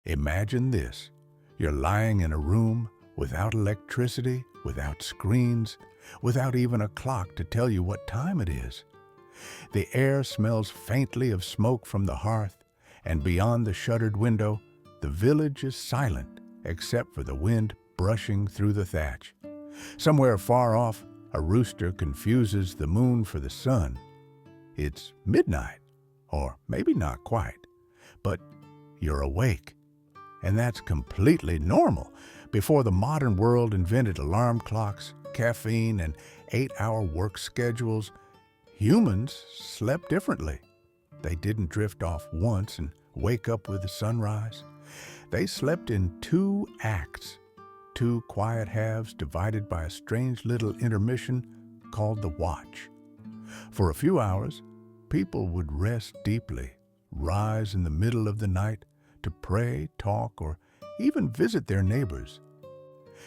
Imagine this. You're lying in a room without electricity, without screens, without even a clock to tell you what time it is. The air smells faintly of smoke from the hearth, and beyond the shuttered window, the village is silent except for the wind brushing through the thatch. Somewhere far off, a rooster confuses the moon for the sun. It's midnight, or maybe not quite, but you're awake. And that's completely normal. Before the modern world invented alarm clocks, caffeine, and 8-hour work schedules, humans slept differently. They didn't drift off once and wake up with the sunrise. They slept in 2 acts, 2 quiet halves divided by a strange little intermission called the watch. For a few hours, people would rest deeply, rise in the middle of the night to pray, talk, or even visit their neighbors,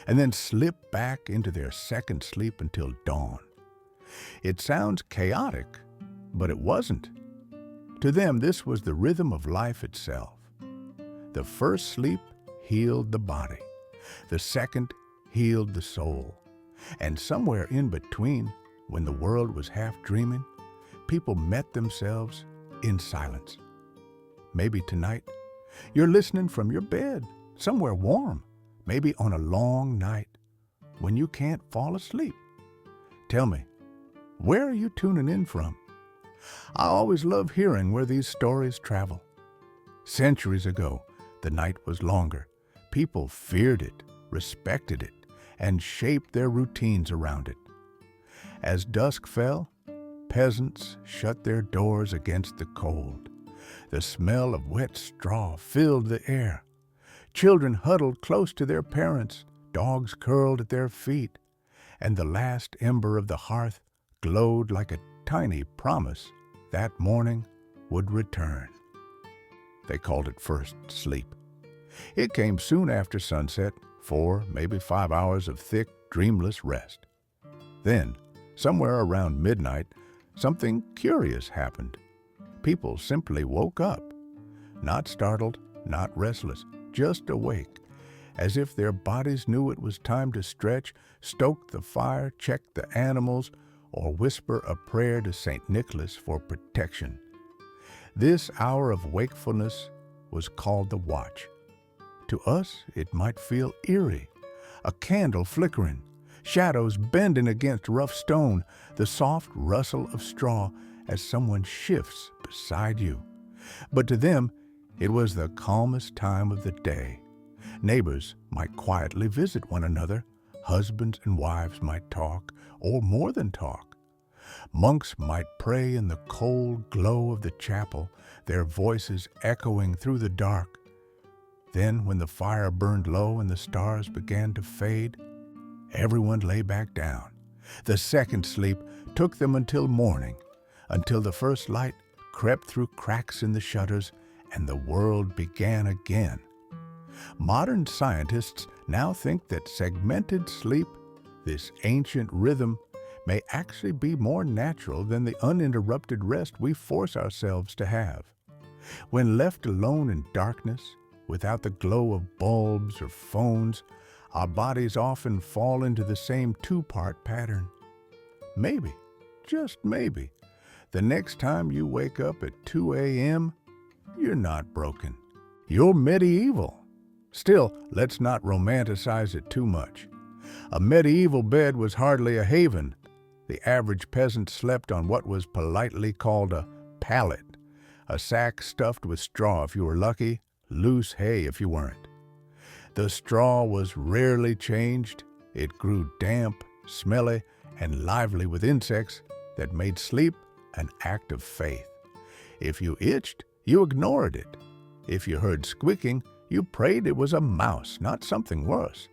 and then slip back into their second sleep until dawn. It sounds chaotic, but it wasn't. To them, this was the rhythm of life itself. The first sleep healed the body. The second healed the soul. And somewhere in between, when the world was half dreaming, people met themselves in silence. Maybe tonight, you're listening from your bed, somewhere warm, maybe on a long night when you can't fall asleep. Tell me, where are you tuning in from? I always love hearing where these stories travel. Centuries ago, the night was longer. People feared it, respected it, and shaped their routines around it. As dusk fell, peasants shut their doors against the cold. The smell of wet straw filled the air. Children huddled close to their parents, dogs curled at their feet, and the last ember of the hearth glowed like a tiny promise that morning would return. They called it first sleep. It came soon after sunset, 4, maybe 5 hours of thick, dreamless rest. Then, somewhere around midnight, something curious happened. People simply woke up, not startled, not restless, just awake, as if their bodies knew it was time to stretch, stoke the fire, check the animals, or whisper a prayer to St. Nicholas for protection. This hour of wakefulness was called the watch. To us, it might feel eerie, a candle flickering, shadows bending against rough stone, the soft rustle of straw as someone shifts beside you. But to them, it was the calmest time of the day. Neighbors might quietly visit one another. Husbands and wives might talk, or more than talk. Monks might pray in the cold glow of the chapel, their voices echoing through the dark. Then, when the fire burned low and the stars began to fade, everyone lay back down. The second sleep took them until morning, until the first light crept through cracks in the shutters and the world began again. Modern scientists now think that segmented sleep, this ancient rhythm, may actually be more natural than the uninterrupted rest we force ourselves to have. When left alone in darkness, without the glow of bulbs or phones, our bodies often fall into the same 2-part pattern. Maybe, just maybe, the next time you wake up at 2 a.m., you're not broken. You're medieval. Still, let's not romanticize it too much. A medieval bed was hardly a haven. The average peasant slept on what was politely called a pallet, a sack stuffed with straw if you were lucky, loose hay if you weren't. The straw was rarely changed. It grew damp, smelly, and lively with insects that made sleep an act of faith. If you itched, you ignored it. If you heard squeaking, you prayed it was a mouse, not something worse.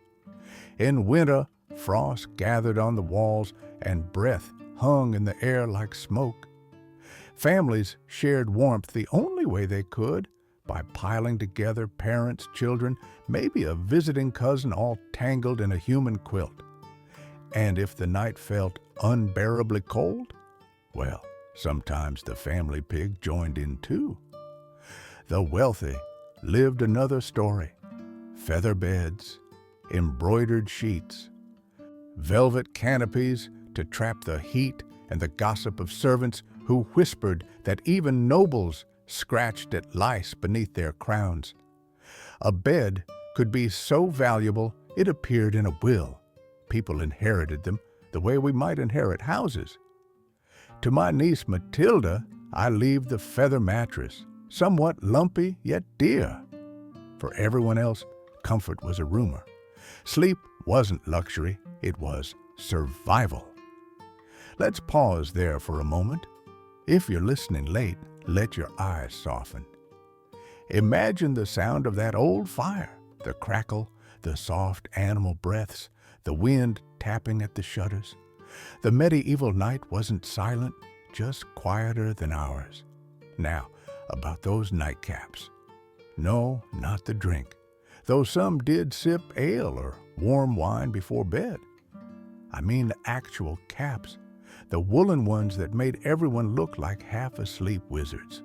In winter, frost gathered on the walls and breath hung in the air like smoke. Families shared warmth the only way they could, by piling together parents, children, maybe a visiting cousin all tangled in a human quilt. And if the night felt unbearably cold, well, sometimes the family pig joined in too. The wealthy lived another story. Feather beds, embroidered sheets, velvet canopies to trap the heat and the gossip of servants who whispered that even nobles scratched at lice beneath their crowns. A bed could be so valuable it appeared in a will. People inherited them the way we might inherit houses. To my niece Matilda, I leave the feather mattress, somewhat lumpy yet dear. For everyone else, comfort was a rumor. Sleep wasn't luxury, it was survival. Let's pause there for a moment. If you're listening late, let your eyes soften. Imagine the sound of that old fire, the crackle, the soft animal breaths, the wind tapping at the shutters. The medieval night wasn't silent, just quieter than ours. Now, about those nightcaps. No, not the drink, though some did sip ale or warm wine before bed. I mean the actual caps, the woolen ones that made everyone look like half-asleep wizards.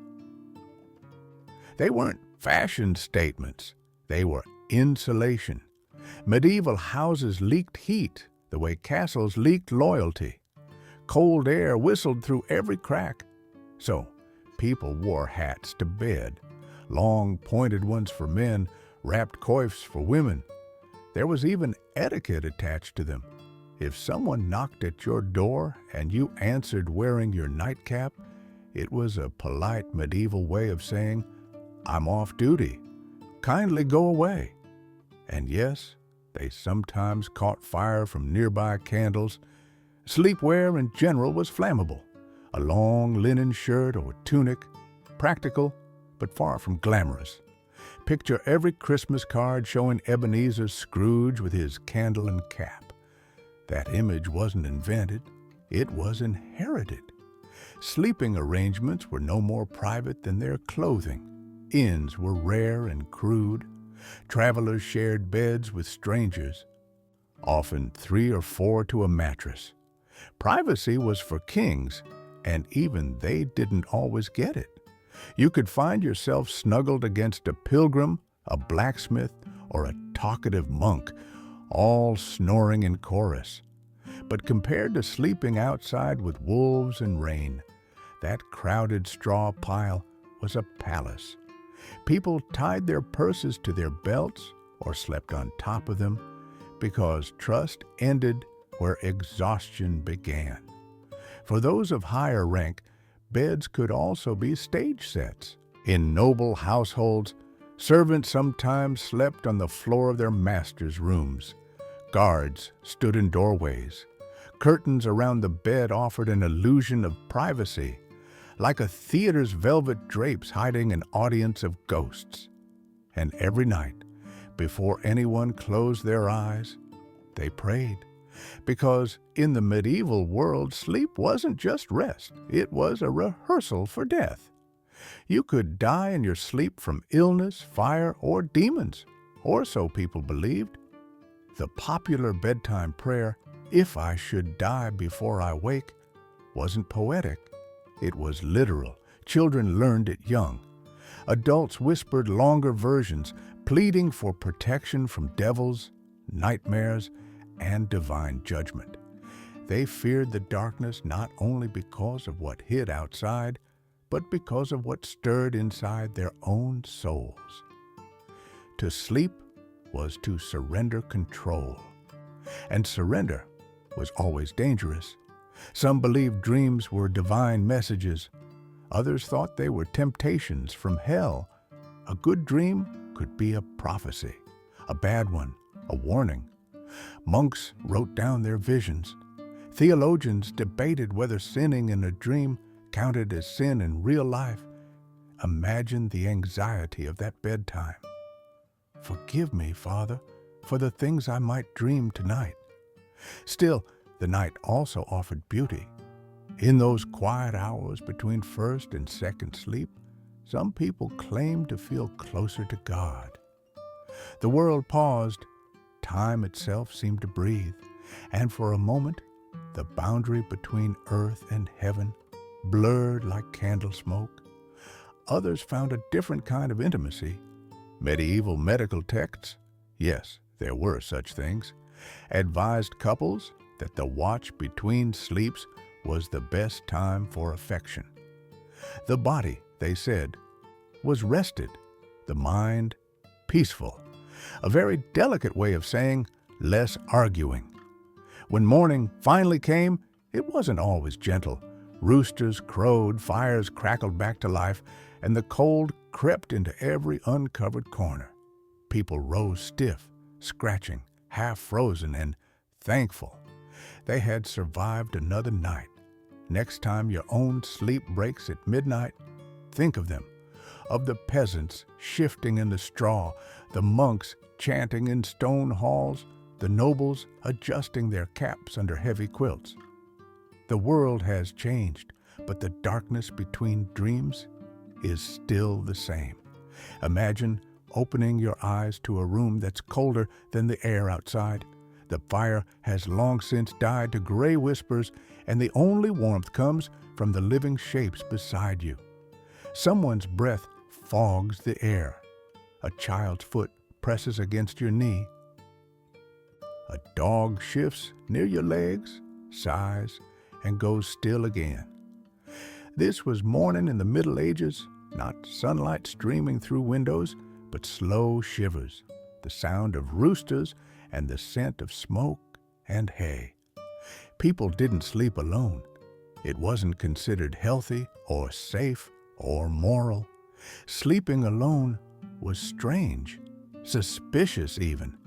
They weren't fashion statements, they were insulation. Medieval houses leaked heat the way castles leaked loyalty. Cold air whistled through every crack. So, people wore hats to bed, long pointed ones for men, wrapped coifs for women. There was even etiquette attached to them. If someone knocked at your door and you answered wearing your nightcap, it was a polite medieval way of saying, "I'm off duty. Kindly go away." And yes, they sometimes caught fire from nearby candles. Sleepwear in general was flammable. A long linen shirt or tunic, practical but far from glamorous. Picture every Christmas card showing Ebenezer Scrooge with his candle and cap. That image wasn't invented, it was inherited. Sleeping arrangements were no more private than their clothing. Inns were rare and crude. Travelers shared beds with strangers, often 3 or 4 to a mattress. Privacy was for kings, and even they didn't always get it. You could find yourself snuggled against a pilgrim, a blacksmith, or a talkative monk, all snoring in chorus. But compared to sleeping outside with wolves and rain, that crowded straw pile was a palace. People tied their purses to their belts or slept on top of them because trust ended where exhaustion began. For those of higher rank, beds could also be stage sets. In noble households, servants sometimes slept on the floor of their masters' rooms. Guards stood in doorways. Curtains around the bed offered an illusion of privacy, like a theater's velvet drapes hiding an audience of ghosts. And every night, before anyone closed their eyes, they prayed. Because in the medieval world, sleep wasn't just rest, it was a rehearsal for death. You could die in your sleep from illness, fire, or demons, or so people believed. The popular bedtime prayer, "If I should die before I wake," wasn't poetic. It was literal. Children learned it young. Adults whispered longer versions, pleading for protection from devils, nightmares, and divine judgment. They feared the darkness not only because of what hid outside, but because of what stirred inside their own souls. To sleep was to surrender control. And surrender was always dangerous. Some believed dreams were divine messages. Others thought they were temptations from hell. A good dream could be a prophecy, a bad one, a warning. Monks wrote down their visions. Theologians debated whether sinning in a dream counted as sin in real life. Imagine the anxiety of that bedtime. "Forgive me, Father, for the things I might dream tonight." Still, the night also offered beauty. In those quiet hours between first and second sleep, some people claimed to feel closer to God. The world paused. Time itself seemed to breathe, and for a moment, the boundary between earth and heaven blurred like candle smoke. Others found a different kind of intimacy, Medieval medical texts, yes, there were such things, advised couples that the watch between sleeps was the best time for affection. The body, they said, was rested, the mind peaceful, a very delicate way of saying less arguing. When morning finally came, it wasn't always gentle. Roosters crowed, fires crackled back to life, and the cold crept into every uncovered corner. People rose stiff, scratching, half frozen, and thankful they had survived another night. Next time your own sleep breaks at midnight, think of them, of the peasants shifting in the straw, the monks chanting in stone halls, the nobles adjusting their caps under heavy quilts. The world has changed, but the darkness between dreams is still the same. Imagine opening your eyes to a room that's colder than the air outside. The fire has long since died to gray whispers, and the only warmth comes from the living shapes beside you. Someone's breath fogs the air. A child's foot presses against your knee. A dog shifts near your legs, sighs, and goes still again. This was morning in the Middle Ages, not sunlight streaming through windows, but slow shivers, the sound of roosters and the scent of smoke and hay. People didn't sleep alone. It wasn't considered healthy or safe or moral. Sleeping alone was strange, suspicious even.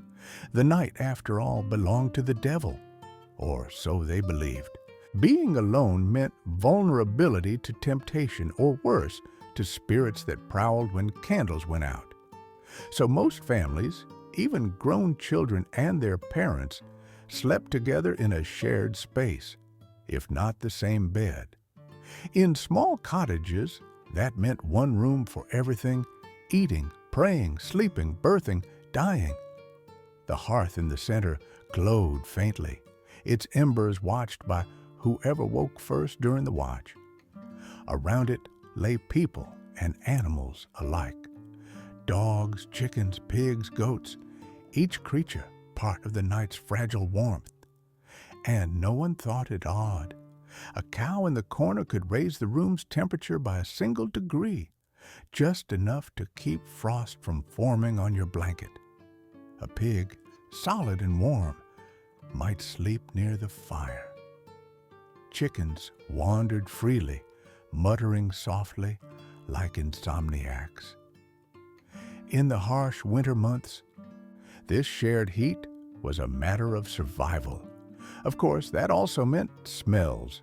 The night, after all, belonged to the devil, or so they believed. Being alone meant vulnerability to temptation, or worse, to spirits that prowled when candles went out. So most families, even grown children and their parents, slept together in a shared space, if not the same bed. In small cottages, that meant one room for everything: eating, praying, sleeping, birthing, dying. The hearth in the center glowed faintly, its embers watched by whoever woke first during the watch. Around it lay people and animals alike. Dogs, chickens, pigs, goats, each creature part of the night's fragile warmth. And no one thought it odd. A cow in the corner could raise the room's temperature by a single degree, just enough to keep frost from forming on your blanket. A pig, solid and warm, might sleep near the fire. Chickens wandered freely, muttering softly like insomniacs. In the harsh winter months, this shared heat was a matter of survival. Of course, that also meant smells.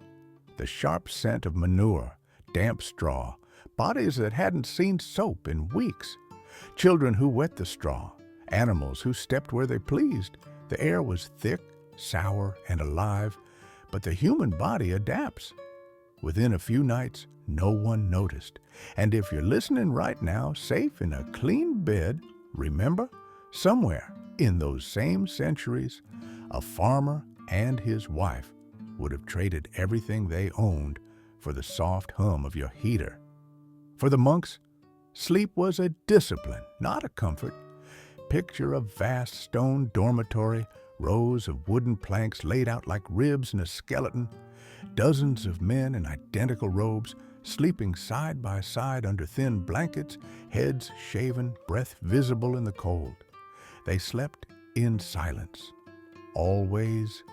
The sharp scent of manure, damp straw, bodies that hadn't seen soap in weeks, children who wet the straw, animals who stepped where they pleased. The air was thick, sour, and alive, but the human body adapts. Within a few nights, no one noticed. And if you're listening right now, safe in a clean bed, remember, somewhere in those same centuries, a farmer and his wife would have traded everything they owned for the soft hum of your heater. For the monks, sleep was a discipline, not a comfort. Picture a vast stone dormitory, rows of wooden planks laid out like ribs in a skeleton, dozens of men in identical robes, sleeping side by side under thin blankets, heads shaven, breath visible in the cold. They slept in silence, always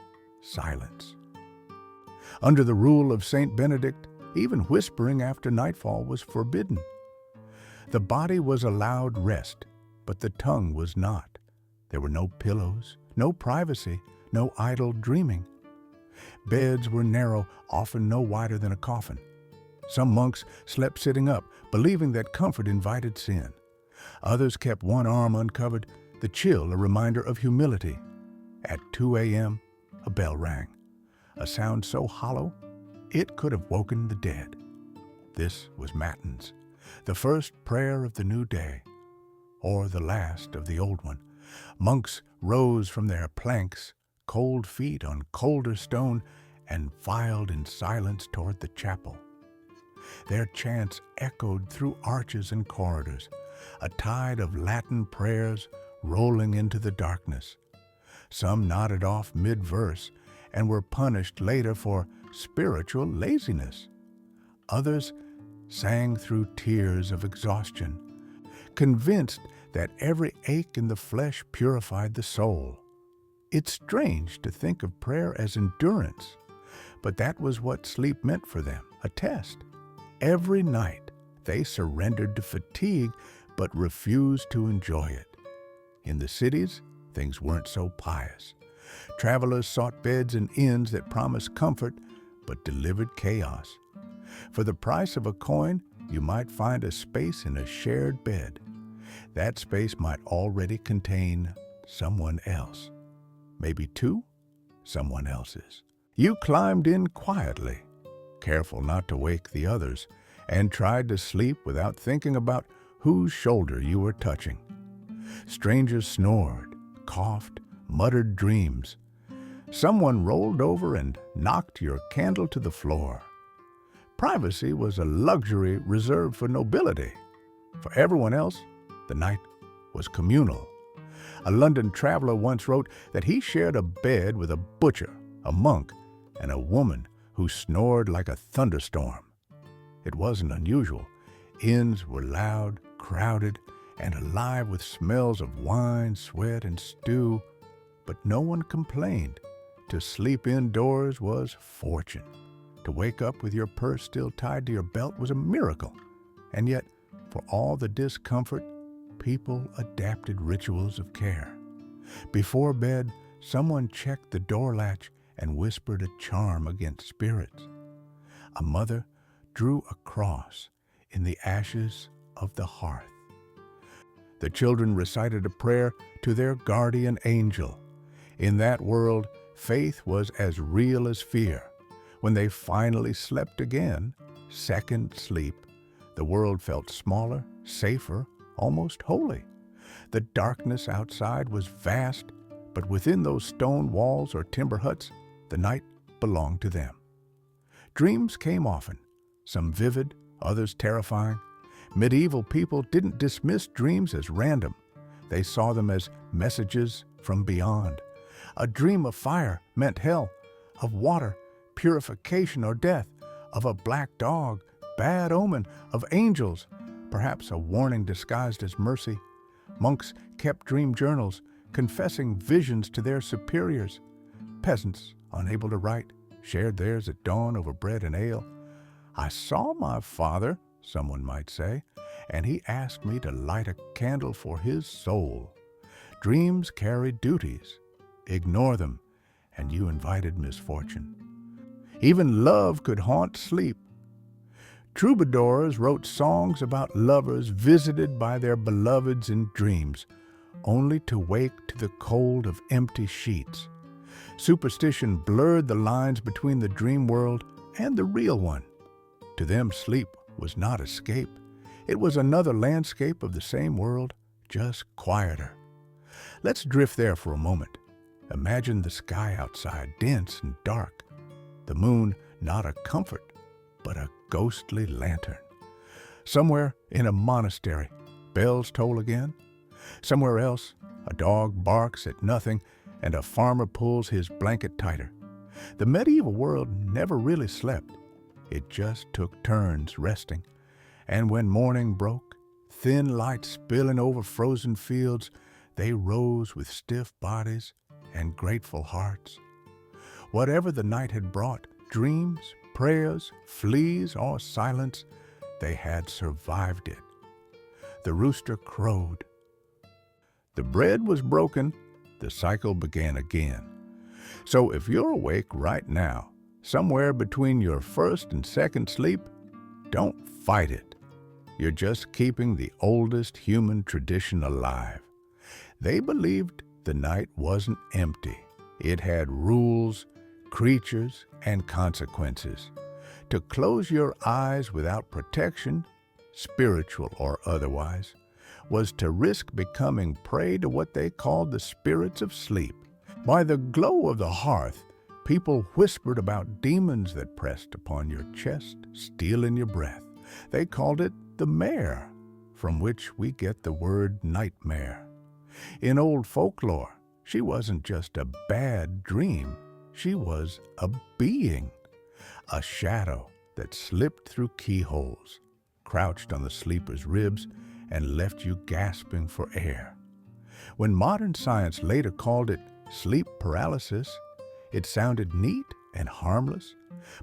silence. Under the rule of Saint Benedict, even whispering after nightfall was forbidden. The body was allowed rest, but the tongue was not. There were no pillows, no privacy, no idle dreaming. Beds were narrow, often no wider than a coffin. Some monks slept sitting up, believing that comfort invited sin. Others kept one arm uncovered, the chill a reminder of humility. At 2 a.m., a bell rang, a sound so hollow it could have woken the dead. This was matins, the first prayer of the new day, or the last of the old one. Monks rose from their planks, cold feet on colder stone, and filed in silence toward the chapel. Their chants echoed through arches and corridors, a tide of Latin prayers rolling into the darkness. Some nodded off mid-verse and were punished later for spiritual laziness. Others sang through tears of exhaustion, convinced that every ache in the flesh purified the soul. It's strange to think of prayer as endurance, but that was what sleep meant for them, a test. Every night they surrendered to fatigue but refused to enjoy it. In the cities, things weren't so pious. Travelers sought beds in inns that promised comfort but delivered chaos. For the price of a coin, you might find a space in a shared bed. That space might already contain someone else. Maybe two someone else's. You climbed in quietly, careful not to wake the others, and tried to sleep without thinking about whose shoulder you were touching. Strangers snored, coughed, muttered dreams. Someone rolled over and knocked your candle to the floor. Privacy was a luxury reserved for nobility. For everyone else, the night was communal. A London traveler once wrote that he shared a bed with a butcher, a monk, and a woman who snored like a thunderstorm. It wasn't unusual. Inns were loud, crowded, and alive with smells of wine, sweat, and stew, but no one complained. To sleep indoors was fortune. To wake up with your purse still tied to your belt was a miracle. And yet, for all the discomfort, people adapted rituals of care. Before bed, someone checked the door latch and whispered a charm against spirits. A mother drew a cross in the ashes of the hearth. The children recited a prayer to their guardian angel. In that world, faith was as real as fear. When they finally slept again, second sleep, the world felt smaller, safer, almost holy. The darkness outside was vast, but within those stone walls or timber huts, the night belonged to them. Dreams came often, some vivid, others terrifying. Medieval people didn't dismiss dreams as random. They saw them as messages from beyond. A dream of fire meant hell, of water, purification or death, of a black dog, bad omen, of angels, perhaps a warning disguised as mercy. Monks kept dream journals, confessing visions to their superiors. Peasants, unable to write, shared theirs at dawn over bread and ale. I saw my father, someone might say, and he asked me to light a candle for his soul. Dreams carried duties. Ignore them, and you invited misfortune. Even love could haunt sleep. Troubadours wrote songs about lovers visited by their beloveds in dreams, only to wake to the cold of empty sheets. Superstition blurred the lines between the dream world and the real one. To them, sleep was not escape. It was another landscape of the same world, just quieter. Let's drift there for a moment. Imagine the sky outside, dense and dark. The moon, not a comfort, but a ghostly lantern. Somewhere in a monastery, bells toll again. Somewhere else, a dog barks at nothing and a farmer pulls his blanket tighter. The medieval world never really slept. It just took turns resting. And when morning broke, thin light spilling over frozen fields, they rose with stiff bodies and grateful hearts. Whatever the night had brought, dreams, prayers, fleas, or silence, they had survived it. The rooster crowed. The bread was broken. The cycle began again. So if you're awake right now, somewhere between your first and second sleep, don't fight it. You're just keeping the oldest human tradition alive. They believed the night wasn't empty. It had rules, creatures, and consequences. To close your eyes without protection, spiritual or otherwise, was to risk becoming prey to what they called the spirits of sleep. By the glow of the hearth, people whispered about demons that pressed upon your chest, stealing your breath. They called it the mare, from which we get the word nightmare. In old folklore, she wasn't just a bad dream, she was a being, a shadow that slipped through keyholes, crouched on the sleeper's ribs, and left you gasping for air. When modern science later called it sleep paralysis, it sounded neat and harmless,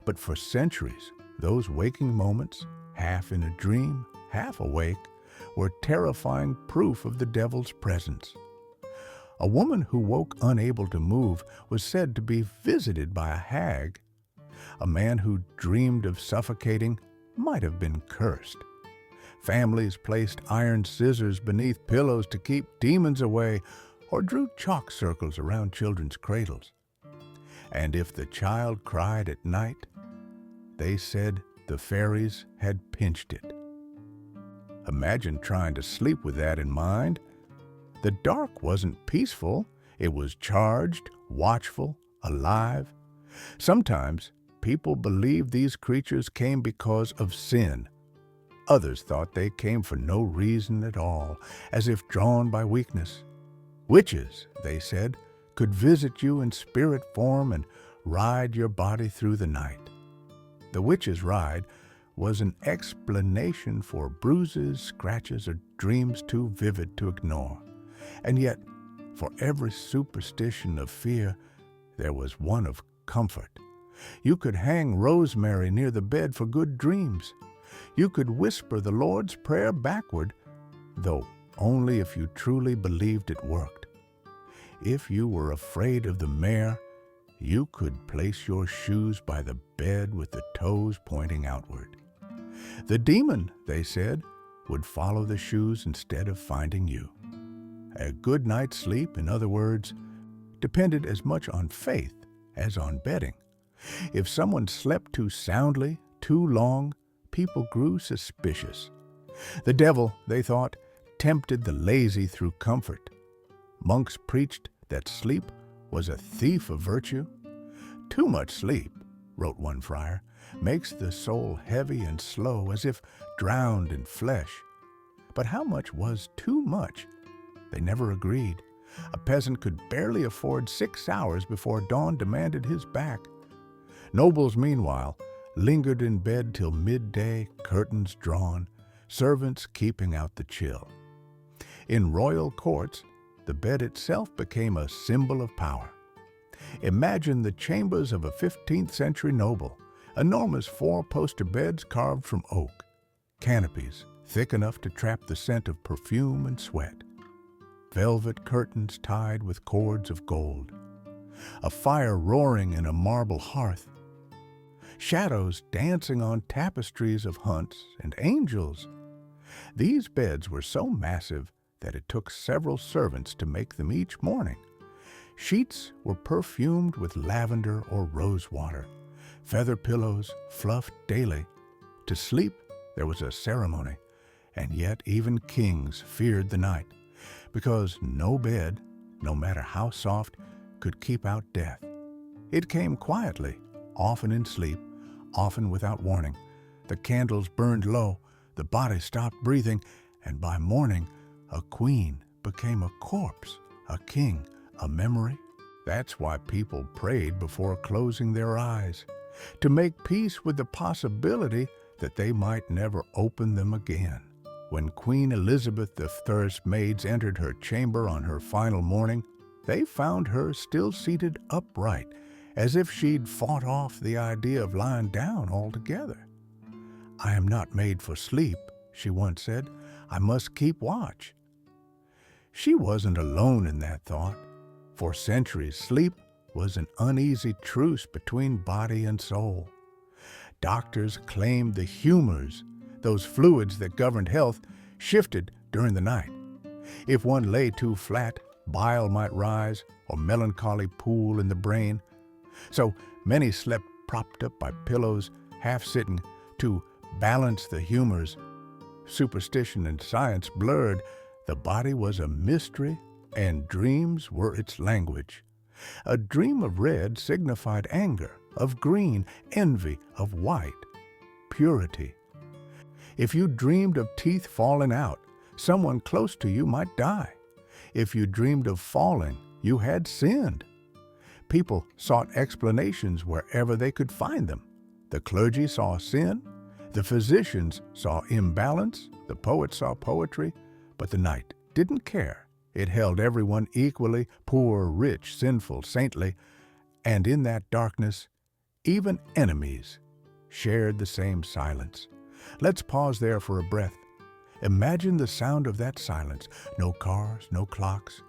but for centuries, those waking moments, half in a dream, half awake, were terrifying proof of the devil's presence. A woman who woke unable to move was said to be visited by a hag. A man who dreamed of suffocating might have been cursed. Families placed iron scissors beneath pillows to keep demons away, or drew chalk circles around children's cradles. And if the child cried at night, they said the fairies had pinched it. Imagine trying to sleep with that in mind. The dark wasn't peaceful. It was charged, watchful, alive. Sometimes people believed these creatures came because of sin. Others thought they came for no reason at all, as if drawn by weakness. Witches, they said, could visit you in spirit form and ride your body through the night. The witch's ride was an explanation for bruises, scratches, or dreams too vivid to ignore. And yet, for every superstition of fear, there was one of comfort. You could hang rosemary near the bed for good dreams. You could whisper the Lord's Prayer backward, though only if you truly believed it worked. If you were afraid of the mare, you could place your shoes by the bed with the toes pointing outward. The demon, they said, would follow the shoes instead of finding you. A good night's sleep, in other words, depended as much on faith as on betting. If someone slept too soundly, too long, people grew suspicious. The devil, they thought, tempted the lazy through comfort. Monks preached that sleep was a thief of virtue. Too much sleep, wrote one friar, makes the soul heavy and slow, as if drowned in flesh. But how much was too much? They never agreed. A peasant could barely afford 6 hours before dawn demanded his back. Nobles, meanwhile, lingered in bed till midday, curtains drawn, servants keeping out the chill. In royal courts, the bed itself became a symbol of power. Imagine the chambers of a 15th century noble, enormous four-poster beds carved from oak, canopies thick enough to trap the scent of perfume and sweat, velvet curtains tied with cords of gold, a fire roaring in a marble hearth, shadows dancing on tapestries of hunts and angels. These beds were so massive that it took several servants to make them each morning. Sheets were perfumed with lavender or rose water, feather pillows fluffed daily. To sleep, there was a ceremony, and yet even kings feared the night, because no bed, no matter how soft, could keep out death. It came quietly, often in sleep, often without warning. The candles burned low, the body stopped breathing, and by morning, a queen became a corpse, a king, a memory. That's why people prayed before closing their eyes, to make peace with the possibility that they might never open them again. When Queen Elizabeth I's maids entered her chamber on her final morning, they found her still seated upright, as if she'd fought off the idea of lying down altogether. "I am not made for sleep," she once said. "I must keep watch." She wasn't alone in that thought. For centuries, sleep was an uneasy truce between body and soul. Doctors claimed the humors, those fluids that governed health, shifted during the night. If one lay too flat, bile might rise or melancholy pool in the brain. So many slept propped up by pillows, half sitting, to balance the humors. Superstition and science blurred. The body was a mystery, and dreams were its language. A dream of red signified anger, of green, envy, of white, purity. If you dreamed of teeth falling out, Someone close to you might die. If you dreamed of falling, you had sinned. People sought explanations wherever they could find them. The clergy saw sin, the physicians saw imbalance, the poets saw poetry, but the night didn't care. It held everyone equally, poor, rich, sinful, saintly, and in that darkness, even enemies shared the same silence. Let's pause there for a breath. Imagine the sound of that silence. No cars, no clocks,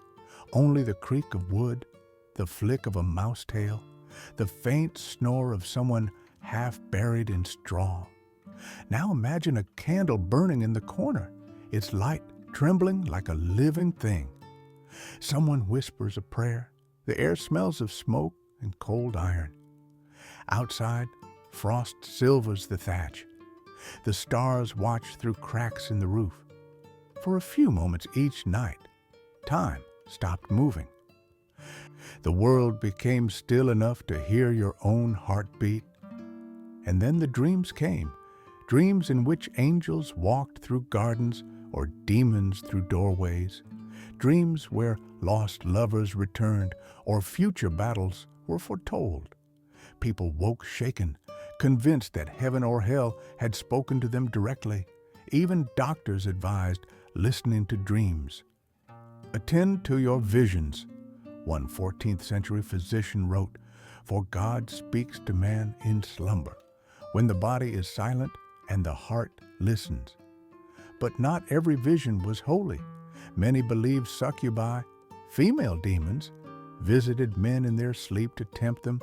only the creak of wood, the flick of a mouse tail, the faint snore of someone half buried in straw. Now imagine a candle burning in the corner, its light trembling like a living thing. Someone whispers a prayer. The air smells of smoke and cold iron. Outside, frost silvers the thatch. The stars watch through cracks in the roof. For a few moments each night, time stopped moving. The world became still enough to hear your own heartbeat. And then the dreams came, dreams in which angels walked through gardens or demons through doorways, dreams where lost lovers returned or future battles were foretold. People woke shaken, convinced that heaven or hell had spoken to them directly. Even doctors advised listening to dreams. Attend to your visions, one 14th century physician wrote, for God speaks to man in slumber, when the body is silent and the heart listens. But not every vision was holy. Many believed succubi, female demons, visited men in their sleep to tempt them,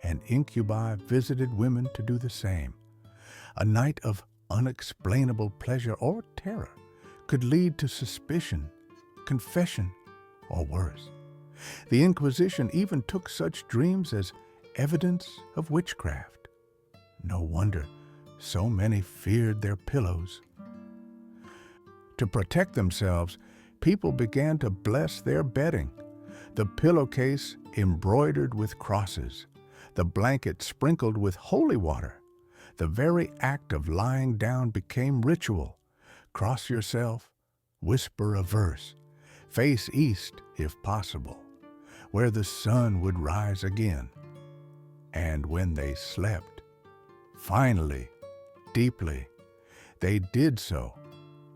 and incubi visited women to do the same. A night of unexplainable pleasure or terror could lead to suspicion, confession, or worse. The Inquisition even took such dreams as evidence of witchcraft. No wonder so many feared their pillows. To protect themselves, people began to bless their bedding. The pillowcase embroidered with crosses, the blanket sprinkled with holy water. The very act of lying down became ritual. Cross yourself, whisper a verse, face east if possible, where the sun would rise again. And when they slept, finally, deeply, they did so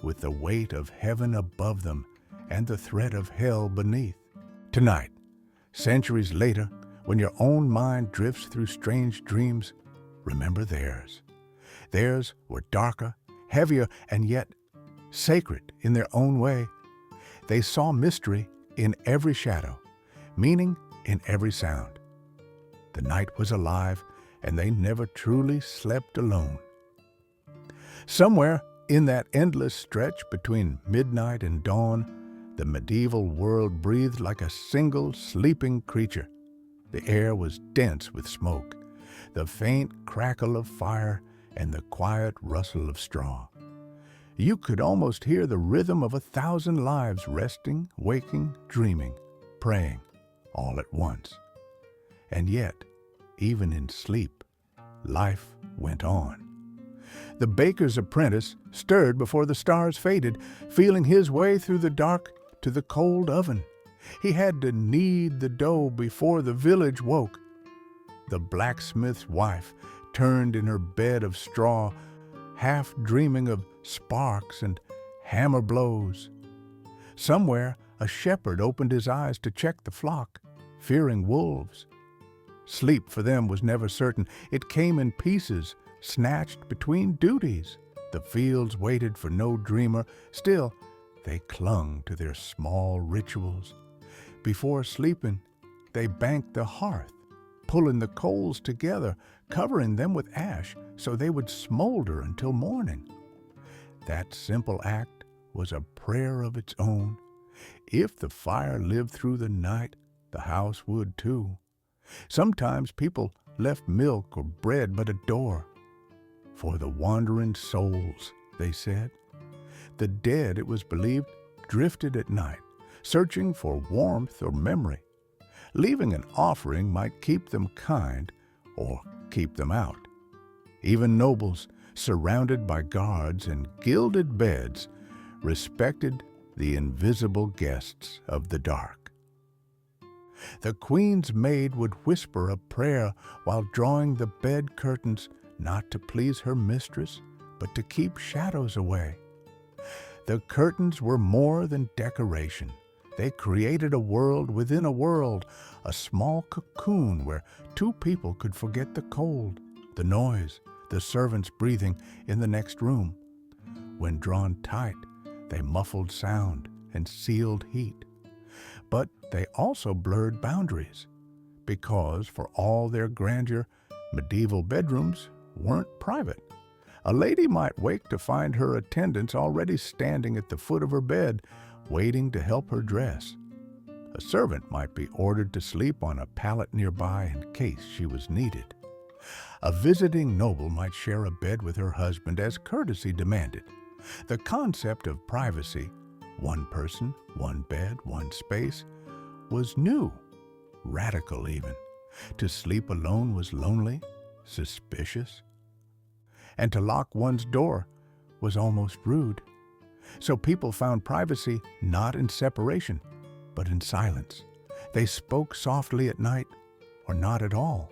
with the weight of heaven above them and the threat of hell beneath. Tonight, centuries later, when your own mind drifts through strange dreams, remember theirs. Theirs were darker, heavier, and yet sacred in their own way. They saw mystery in every shadow, meaning in every sound. The night was alive, and they never truly slept alone. Somewhere in that endless stretch between midnight and dawn, the medieval world breathed like a single sleeping creature. The air was dense with smoke, the faint crackle of fire, and the quiet rustle of straw. You could almost hear the rhythm of 1,000 lives resting, waking, dreaming, praying, all at once. And yet, even in sleep, life went on. The baker's apprentice stirred before the stars faded, feeling his way through the dark to the cold oven. He had to knead the dough before the village woke. The blacksmith's wife turned in her bed of straw, half dreaming of sparks and hammer blows. Somewhere, a shepherd opened his eyes to check the flock, fearing wolves. Sleep for them was never certain. It came in pieces, snatched between duties. The fields waited for no dreamer. Still, they clung to their small rituals. Before sleeping, they banked the hearth, pulling the coals together, covering them with ash so they would smolder until morning. That simple act was a prayer of its own. If the fire lived through the night, the house would too. Sometimes people left milk or bread but a door. For the wandering souls, they said. The dead, it was believed, drifted at night, searching for warmth or memory. Leaving an offering might keep them kind or keep them out. Even nobles, surrounded by guards and gilded beds, respected the invisible guests of the dark. The queen's maid would whisper a prayer while drawing the bed curtains, not to please her mistress, but to keep shadows away. The curtains were more than decoration. They created a world within a world, a small cocoon where two people could forget the cold, the noise, the servants breathing in the next room. When drawn tight, they muffled sound and sealed heat. But they also blurred boundaries, because for all their grandeur, medieval bedrooms weren't private. A lady might wake to find her attendants already standing at the foot of her bed, waiting to help her dress. A servant might be ordered to sleep on a pallet nearby in case she was needed. A visiting noble might share a bed with her husband as courtesy demanded. The concept of privacy, one person, one bed, one space, was new, radical even. To sleep alone was lonely, suspicious. And to lock one's door was almost rude. So people found privacy not in separation, but in silence. They spoke softly at night, or not at all.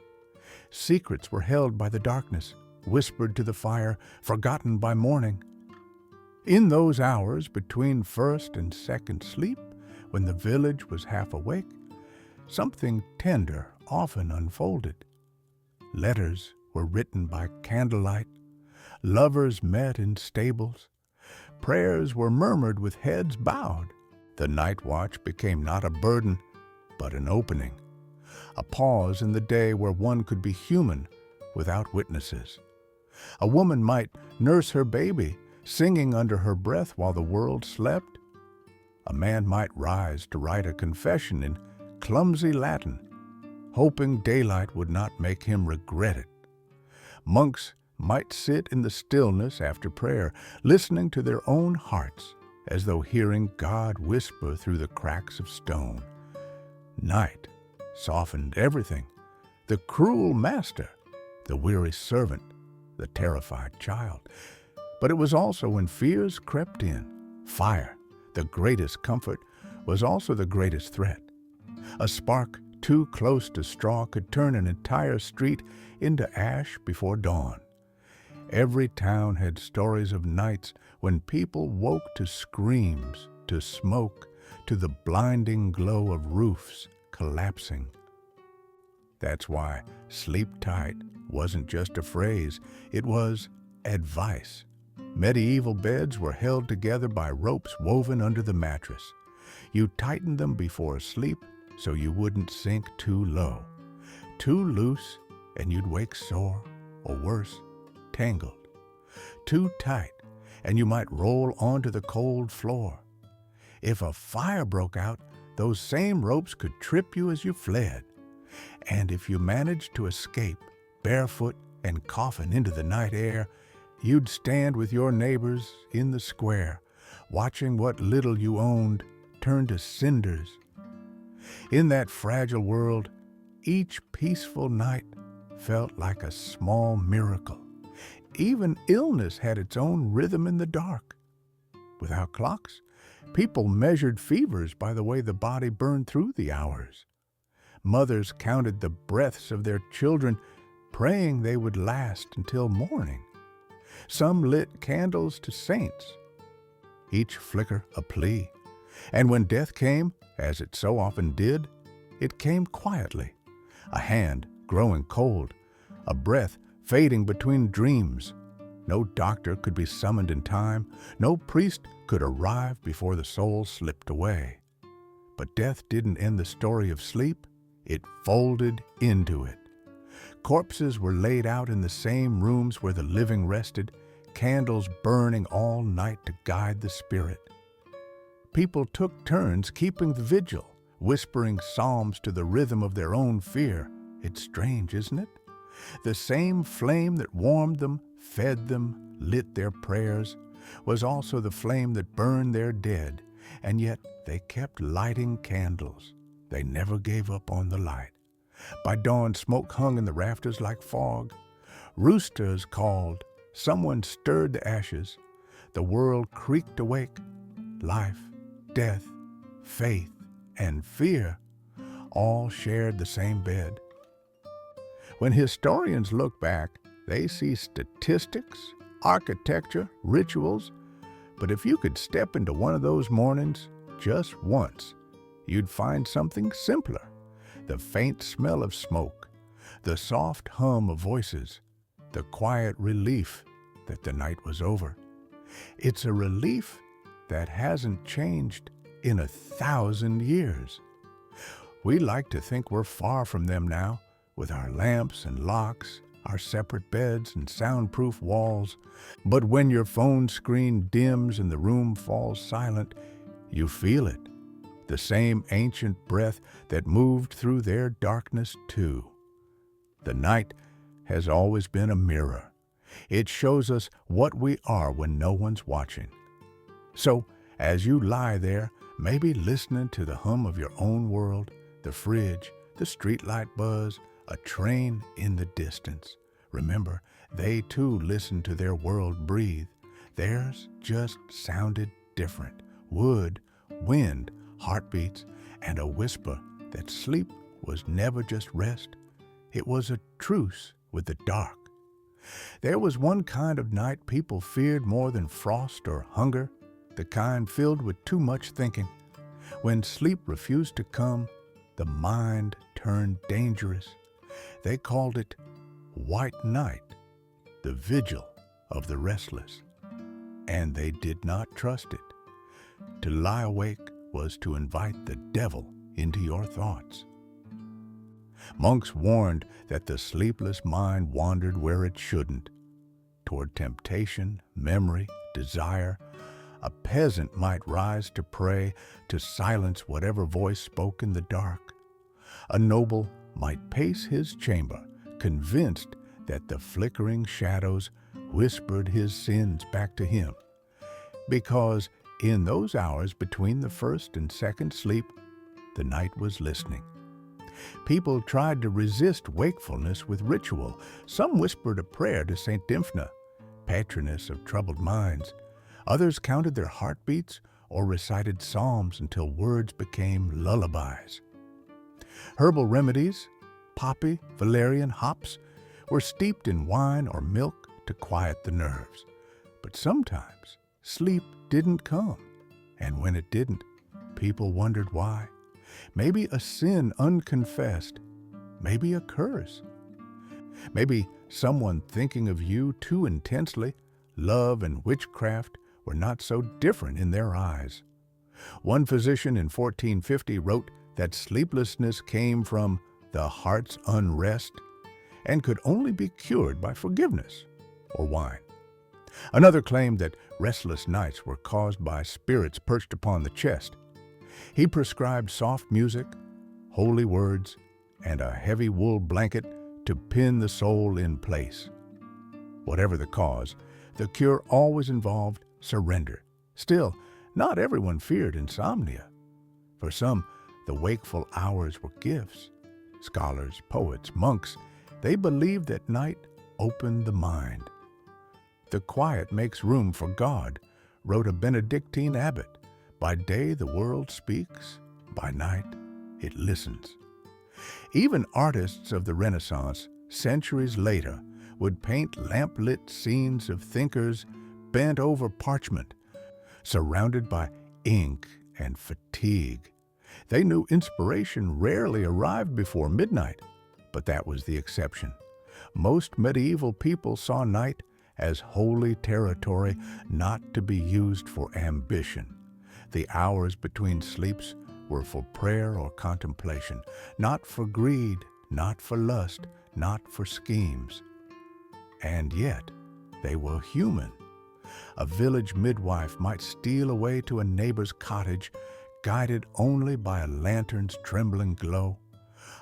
Secrets were held by the darkness, whispered to the fire, forgotten by morning. In those hours between first and second sleep, when the village was half awake, something tender often unfolded. Letters were written by candlelight. Lovers met in stables. Prayers were murmured with heads bowed. The night watch became not a burden, but an opening, a pause in the day where one could be human without witnesses. A woman might nurse her baby, singing under her breath while the world slept. A man might rise to write a confession in clumsy Latin, hoping daylight would not make him regret it. Monks might sit in the stillness after prayer, listening to their own hearts, as though hearing God whisper through the cracks of stone. Night softened everything: the cruel master, the weary servant, the terrified child. But it was also when fears crept in. Fire, the greatest comfort, was also the greatest threat. A spark too close to straw could turn an entire street into ash before dawn. Every town had stories of nights when people woke to screams, to smoke, to the blinding glow of roofs collapsing. That's why sleep tight wasn't just a phrase, it was advice. Medieval beds were held together by ropes woven under the mattress. You tightened them before sleep so you wouldn't sink too low. Too loose and you'd wake sore, or worse, tangled. Too tight and you might roll onto the cold floor. If a fire broke out, those same ropes could trip you as you fled. And if you managed to escape, barefoot and coughing into the night air, you'd stand with your neighbors in the square, watching what little you owned turn to cinders. In that fragile world, each peaceful night felt like a small miracle. Even illness had its own rhythm in the dark. Without clocks, people measured fevers by the way the body burned through the hours. Mothers counted the breaths of their children, praying they would last until morning. Some lit candles to saints, each flicker a plea. And when death came, as it so often did, it came quietly. A hand growing cold, a breath fading between dreams. No doctor could be summoned in time, no priest could arrive before the soul slipped away. But death didn't end the story of sleep, it folded into it. Corpses were laid out in the same rooms where the living rested, candles burning all night to guide the spirit. People took turns keeping the vigil, whispering psalms to the rhythm of their own fear. It's strange, isn't it? The same flame that warmed them, fed them, lit their prayers, was also the flame that burned their dead, and yet they kept lighting candles. They never gave up on the light. By dawn, smoke hung in the rafters like fog. Roosters called. Someone stirred the ashes. The world creaked awake, life, death, faith, and fear all shared the same bed. When historians look back, they see statistics, architecture, rituals, but if you could step into one of those mornings just once, you'd find something simpler: the faint smell of smoke, the soft hum of voices, the quiet relief that the night was over. It's a relief that hasn't changed in 1,000 years. We like to think we're far from them now, with our lamps and locks, our separate beds and soundproof walls. But when your phone screen dims and the room falls silent, you feel it, the same ancient breath that moved through their darkness too. The night has always been a mirror. It shows us what we are when no one's watching. So, as you lie there, maybe listening to the hum of your own world, the fridge, the streetlight buzz, a train in the distance, remember, they too listened to their world breathe. Theirs just sounded different. Wood, wind, heartbeats, and a whisper that sleep was never just rest. It was a truce with the dark. There was one kind of night people feared more than frost or hunger, the kind filled with too much thinking. When sleep refused to come, the mind turned dangerous. They called it white night, the vigil of the restless. And they did not trust it. To lie awake was to invite the devil into your thoughts. Monks warned that the sleepless mind wandered where it shouldn't, toward temptation, memory, desire. A peasant might rise to pray, to silence whatever voice spoke in the dark. A noble might pace his chamber, convinced that the flickering shadows whispered his sins back to him. Because in those hours between the first and second sleep, the night was listening. People tried to resist wakefulness with ritual. Some whispered a prayer to Saint Dymphna, patroness of troubled minds. Others counted their heartbeats or recited psalms until words became lullabies. Herbal remedies, poppy, valerian, hops, were steeped in wine or milk to quiet the nerves. But sometimes sleep didn't come, and when it didn't, people wondered why. Maybe a sin unconfessed, maybe a curse. Maybe someone thinking of you too intensely. Love and witchcraft were not so different in their eyes. One physician in 1450 wrote that sleeplessness came from the heart's unrest and could only be cured by forgiveness or wine. Another claimed that restless nights were caused by spirits perched upon the chest. He prescribed soft music, holy words, and a heavy wool blanket to pin the soul in place. Whatever the cause, the cure always involved surrender. Still, not everyone feared insomnia. For some, the wakeful hours were gifts. Scholars, poets, monks, they believed that night opened the mind. The quiet makes room for God, wrote a Benedictine abbot. By day the world speaks, by night it listens. Even artists of the Renaissance, centuries later, would paint lamp-lit scenes of thinkers bent over parchment, surrounded by ink and fatigue. They knew inspiration rarely arrived before midnight, but that was the exception. Most medieval people saw night as holy territory not to be used for ambition. The hours between sleeps were for prayer or contemplation, not for greed, not for lust, not for schemes. And yet, they were human. A village midwife might steal away to a neighbor's cottage, guided only by a lantern's trembling glow.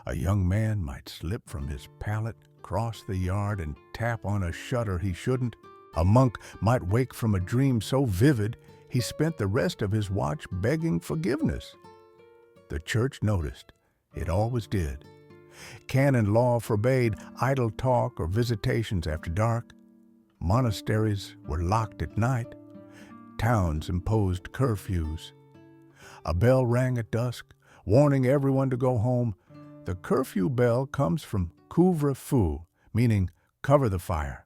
A young man might slip from his pallet, cross the yard, and tap on a shutter he shouldn't. A monk might wake from a dream so vivid he spent the rest of his watch begging forgiveness. The church noticed. It always did. Canon law forbade idle talk or visitations after dark. Monasteries were locked at night. Towns imposed curfews. A bell rang at dusk, warning everyone to go home. The curfew bell comes from couvre-feu, meaning cover the fire.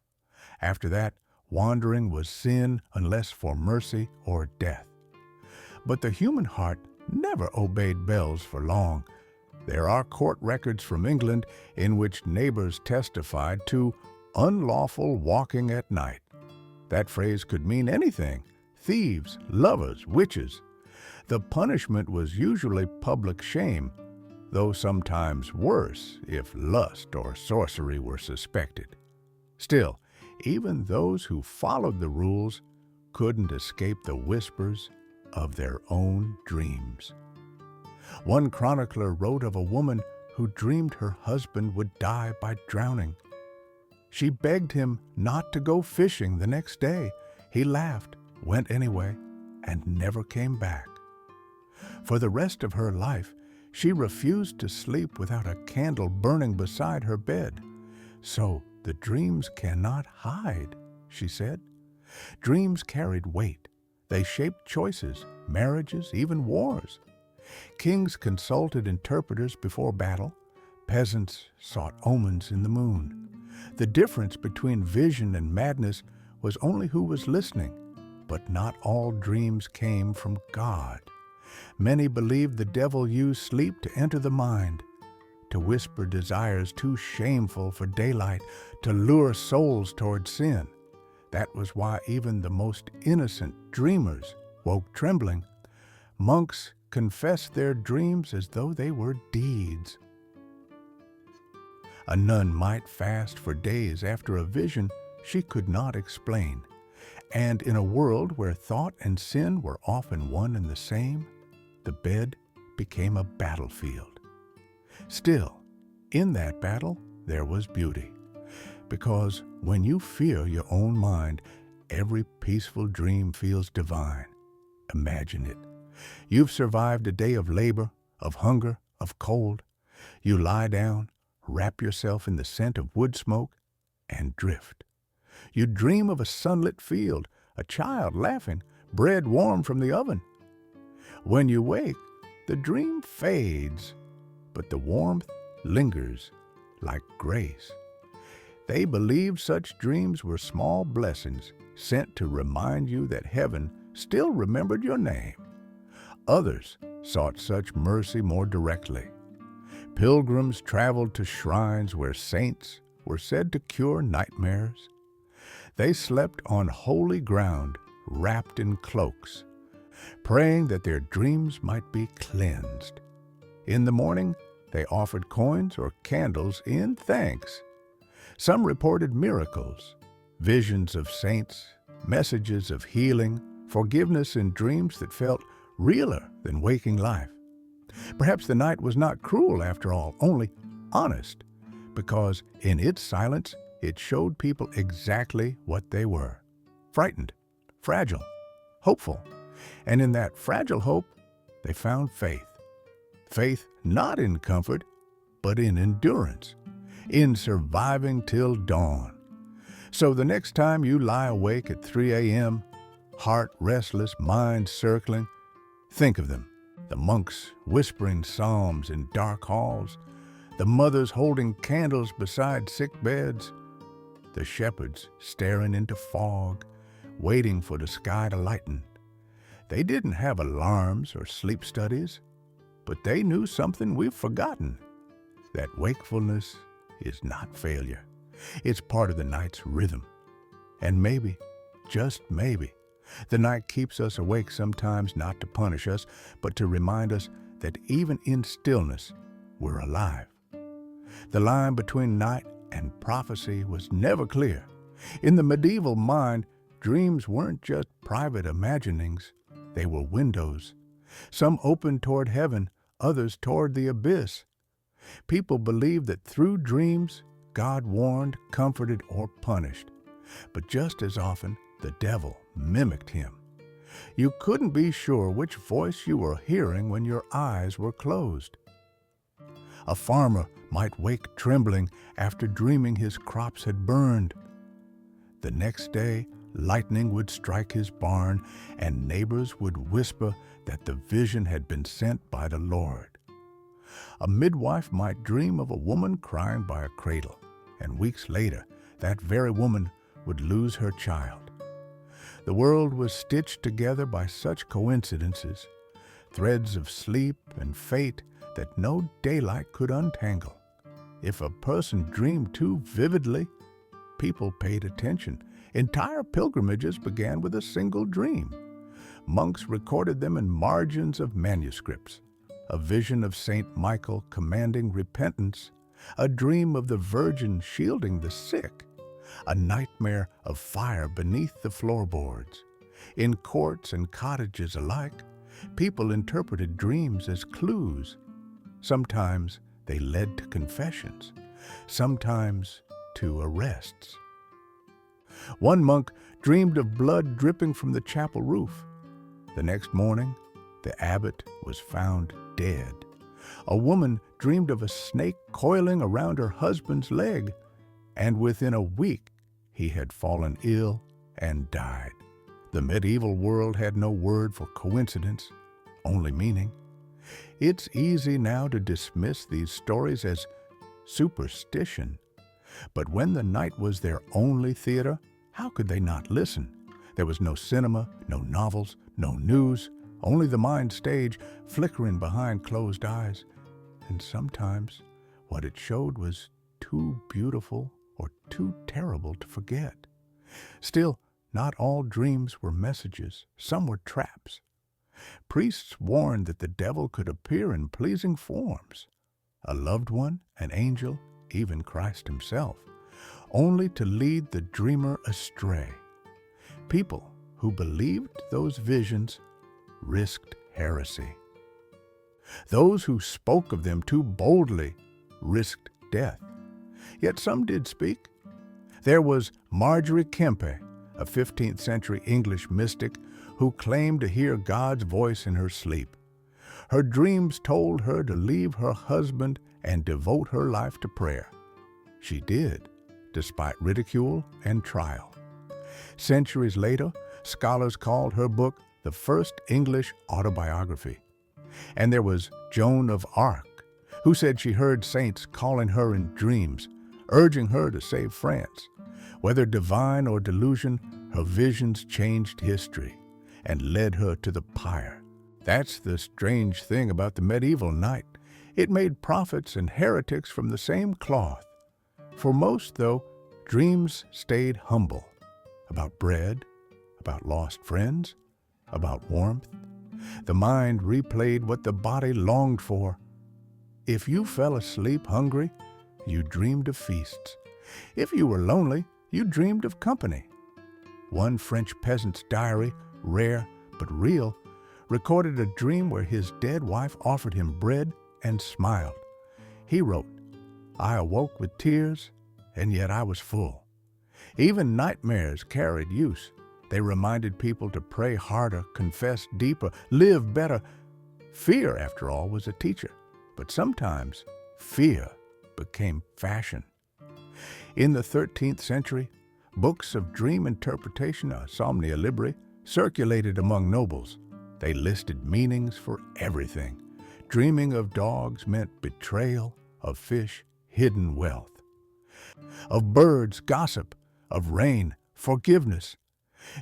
After that, wandering was sin unless for mercy or death. But the human heart never obeyed bells for long. There are court records from England in which neighbors testified to unlawful walking at night. That phrase could mean anything: thieves, lovers, witches. The punishment was usually public shame, though sometimes worse if lust or sorcery were suspected. Still, even those who followed the rules couldn't escape the whispers of their own dreams. One chronicler wrote of a woman who dreamed her husband would die by drowning. She begged him not to go fishing the next day. He laughed, went anyway, and never came back. For the rest of her life, she refused to sleep without a candle burning beside her bed. So the dreams cannot hide, she said. Dreams carried weight. They shaped choices, marriages, even wars. Kings consulted interpreters before battle. Peasants sought omens in the moon. The difference between vision and madness was only who was listening. But not all dreams came from God. Many believed the devil used sleep to enter the mind, to whisper desires too shameful for daylight, to lure souls toward sin. That was why even the most innocent dreamers woke trembling. Monks confessed their dreams as though they were deeds. A nun might fast for days after a vision she could not explain. And in a world where thought and sin were often one and the same, the bed became a battlefield. Still, in that battle, there was beauty. Because when you fear your own mind, every peaceful dream feels divine. Imagine it. You've survived a day of labor, of hunger, of cold. You lie down, wrap yourself in the scent of wood smoke, and drift. You dream of a sunlit field, a child laughing, bread warm from the oven. When you wake, the dream fades, but the warmth lingers like grace. They believed such dreams were small blessings sent to remind you that heaven still remembered your name. Others sought such mercy more directly. Pilgrims traveled to shrines where saints were said to cure nightmares. They slept on holy ground, wrapped in cloaks, praying that their dreams might be cleansed. In the morning, they offered coins or candles in thanks. Some reported miracles, visions of saints, messages of healing, forgiveness in dreams that felt realer than waking life. Perhaps the night was not cruel after all, only honest, because in its silence, it showed people exactly what they were: frightened, fragile, hopeful. And in that fragile hope, they found faith. Faith not in comfort, but in endurance, in surviving till dawn. So the next time you lie awake at 3 a.m., heart restless, mind circling, think of them: the monks whispering psalms in dark halls, the mothers holding candles beside sick beds, the shepherds staring into fog, waiting for the sky to lighten. They didn't have alarms or sleep studies, but they knew something we've forgotten: that wakefulness is not failure. It's part of the night's rhythm. And maybe, just maybe, the night keeps us awake sometimes not to punish us, but to remind us that even in stillness, we're alive. The line between night and prophecy was never clear. In the medieval mind, dreams weren't just private imaginings. They were windows. Some opened toward heaven, others toward the abyss. People believed that through dreams, God warned, comforted, or punished. But just as often, the devil mimicked him. You couldn't be sure which voice you were hearing when your eyes were closed. A farmer might wake trembling after dreaming his crops had burned. The next day, lightning would strike his barn, and neighbors would whisper that the vision had been sent by the Lord. A midwife might dream of a woman crying by a cradle, and weeks later, that very woman would lose her child. The world was stitched together by such coincidences, threads of sleep and fate that no daylight could untangle. If a person dreamed too vividly, people paid attention. Entire pilgrimages began with a single dream. Monks recorded them in margins of manuscripts. A vision of Saint Michael commanding repentance, a dream of the Virgin shielding the sick, a nightmare of fire beneath the floorboards. In courts and cottages alike, people interpreted dreams as clues. Sometimes they led to confessions, sometimes to arrests. One monk dreamed of blood dripping from the chapel roof. The next morning, the abbot was found dead. A woman dreamed of a snake coiling around her husband's leg, and within a week he had fallen ill and died. The medieval world had no word for coincidence, only meaning. It's easy now to dismiss these stories as superstition, but when the night was their only theater, how could they not listen? There was no cinema, no novels, no news, only the mind stage flickering behind closed eyes. And sometimes what it showed was too beautiful or too terrible to forget. Still, not all dreams were messages. Some were traps. Priests warned that the devil could appear in pleasing forms. A loved one, an angel, even Christ himself, only to lead the dreamer astray. People who believed those visions risked heresy. Those who spoke of them too boldly risked death. Yet some did speak. There was Marjorie Kempe, a 15th century English mystic who claimed to hear God's voice in her sleep. Her dreams told her to leave her husband and devote her life to prayer. She did, despite ridicule and trial. Centuries later, scholars called her book the first English autobiography. And there was Joan of Arc, who said she heard saints calling her in dreams, urging her to save France. Whether divine or delusion, her visions changed history and led her to the pyre. That's the strange thing about the medieval night. It made prophets and heretics from the same cloth. For most, though, dreams stayed humble. About bread, about lost friends, about warmth. The mind replayed what the body longed for. If you fell asleep hungry, you dreamed of feasts. If you were lonely, you dreamed of company. One French peasant's diary, rare but real, recorded a dream where his dead wife offered him bread and smiled. He wrote, "I awoke with tears, and yet I was full." Even nightmares carried use. They reminded people to pray harder, confess deeper, live better. Fear, after all, was a teacher. But sometimes fear became fashion. In the 13th century, books of dream interpretation, somnia libri, circulated among nobles. They listed meanings for everything. Dreaming of dogs meant betrayal, of fish, hidden wealth. Of birds, gossip, of rain, forgiveness.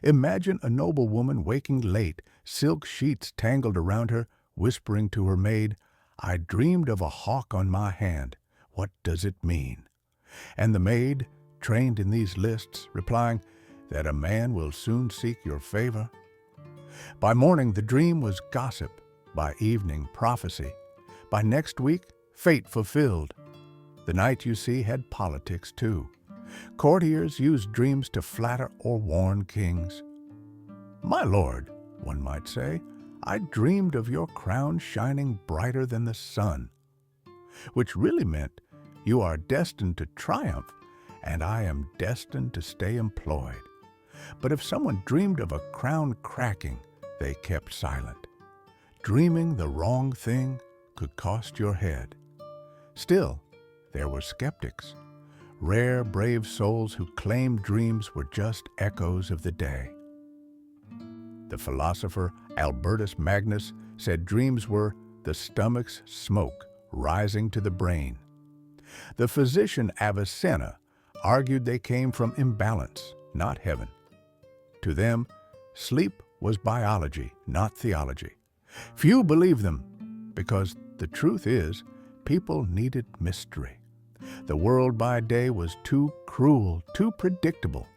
Imagine a noblewoman waking late, silk sheets tangled around her, whispering to her maid, "I dreamed of a hawk on my hand. What does it mean?" And the maid, trained in these lists, replying, "That a man will soon seek your favor." By morning, the dream was gossip. By evening, prophecy. By next week, fate fulfilled. The night, you see, had politics too. Courtiers used dreams to flatter or warn kings. "My lord," one might say, "I dreamed of your crown shining brighter than the sun," which really meant, "You are destined to triumph, and I am destined to stay employed." But if someone dreamed of a crown cracking, they kept silent. Dreaming the wrong thing could cost your head. Still, there were skeptics. rare, brave souls who claimed dreams were just echoes of the day. The philosopher Albertus Magnus said dreams were the stomach's smoke rising to the brain. The physician Avicenna argued they came from imbalance, not heaven. To them, sleep was biology, not theology. Few believed them because the truth is, people needed mystery. The world by day was too cruel, too predictable.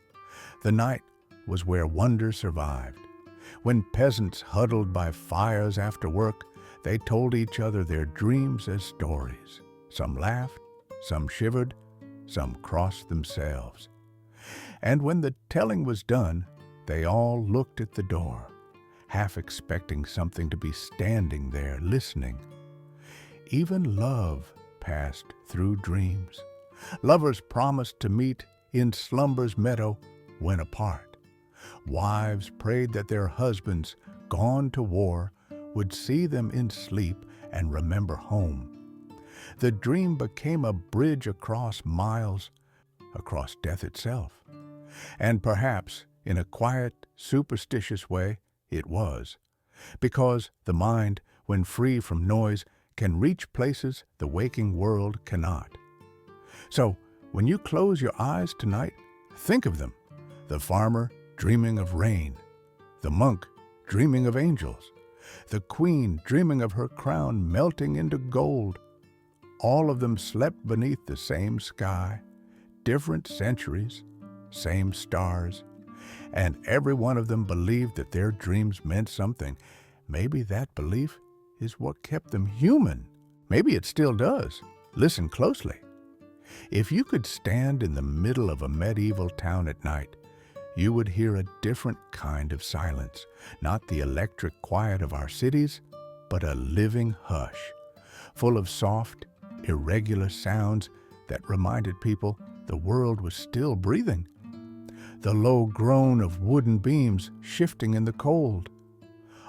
The night was where wonder survived. When peasants huddled by fires after work, they told each other their dreams as stories. Some laughed, some shivered, some crossed themselves. And when the telling was done, they all looked at the door, half expecting something to be standing there listening. Even love passed through dreams. Lovers promised to meet in slumber's meadow when apart. Wives prayed that their husbands, gone to war, would see them in sleep and remember home. The dream became a bridge across miles, across death itself. And perhaps, in a quiet, superstitious way, it was, because the mind, when free from noise, can reach places the waking world cannot. So, when you close your eyes tonight, think of them. The farmer dreaming of rain, the monk dreaming of angels, the queen dreaming of her crown melting into gold. All of them slept beneath the same sky, different centuries, same stars, and every one of them believed that their dreams meant something. Maybe that belief is what kept them human. Maybe it still does. Listen closely. If you could stand in the middle of a medieval town at night, you would hear a different kind of silence, not the electric quiet of our cities, but a living hush, full of soft, irregular sounds that reminded people the world was still breathing. The low groan of wooden beams shifting in the cold,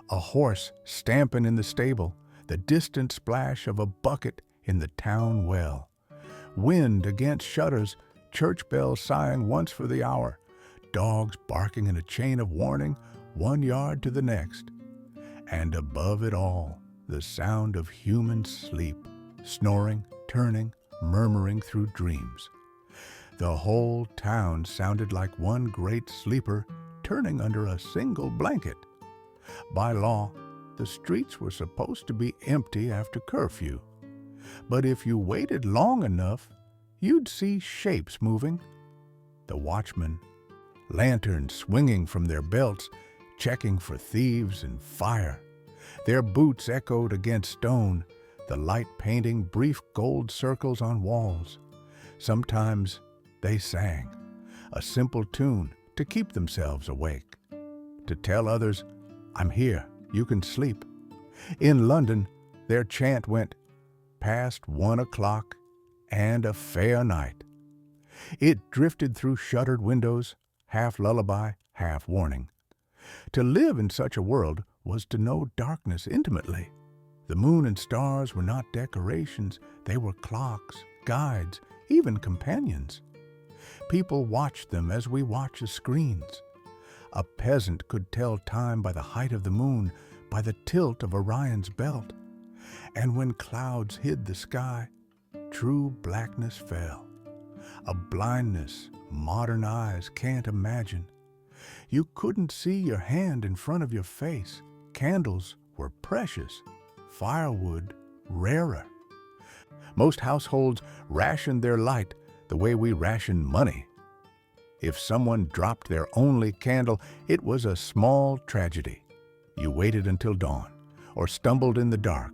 a horse stamping in the stable, the distant splash of a bucket in the town well, wind against shutters, church bells sighing once for the hour, dogs barking in a chain of warning 1 yard to the next, and above it all, the sound of human sleep, snoring, turning, murmuring through dreams. The whole town sounded like one great sleeper turning under a single blanket. By law, the streets were supposed to be empty after curfew. But if you waited long enough, you'd see shapes moving. The watchmen, lanterns swinging from their belts, checking for thieves and fire. Their boots echoed against stone, the light painting brief gold circles on walls. Sometimes they sang, a simple tune to keep themselves awake, to tell others, "I'm here, you can sleep." In London, their chant went, "Past 1 o'clock and a fair night." It drifted through shuttered windows, half lullaby, half warning. To live in such a world was to know darkness intimately. The moon and stars were not decorations, they were clocks, guides, even companions. People watched them as we watch the screens. A peasant could tell time by the height of the moon, by the tilt of Orion's belt. And when clouds hid the sky, true blackness fell. A blindness modern eyes can't imagine. You couldn't see your hand in front of your face. Candles were precious, firewood rarer. Most households rationed their light the way we ration money. If someone dropped their only candle, it was a small tragedy. You waited until dawn, or stumbled in the dark,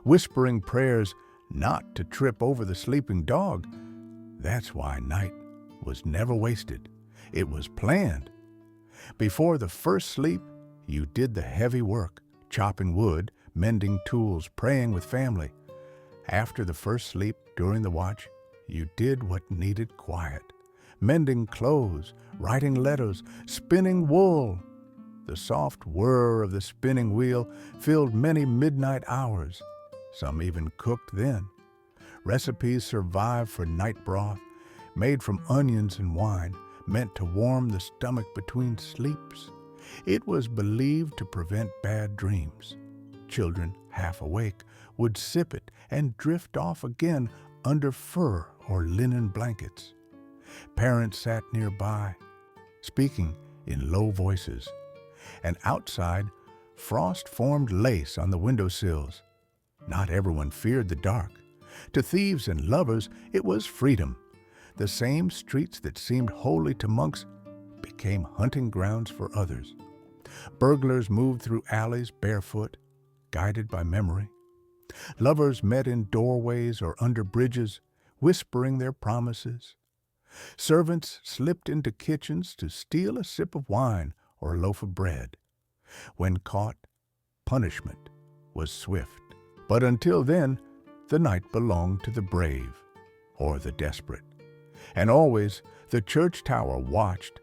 whispering prayers not to trip over the sleeping dog. That's why night was never wasted. It was planned. Before the first sleep, you did the heavy work, chopping wood, mending tools, praying with family. After the first sleep, during the watch, you did what needed quiet, mending clothes, writing letters, spinning wool. The soft whir of the spinning wheel filled many midnight hours. Some even cooked then. Recipes survived for night broth, made from onions and wine, meant to warm the stomach between sleeps. It was believed to prevent bad dreams. Children, half awake, would sip it and drift off again under fur or linen blankets. Parents sat nearby, speaking in low voices, and outside, frost formed lace on the windowsills. Not everyone feared the dark. To thieves and lovers, it was freedom. The same streets that seemed holy to monks became hunting grounds for others. Burglars moved through alleys barefoot, guided by memory. Lovers met in doorways or under bridges, whispering their promises. Servants slipped into kitchens to steal a sip of wine or a loaf of bread. When caught, punishment was swift. But until then, the night belonged to the brave or the desperate. And always the church tower watched.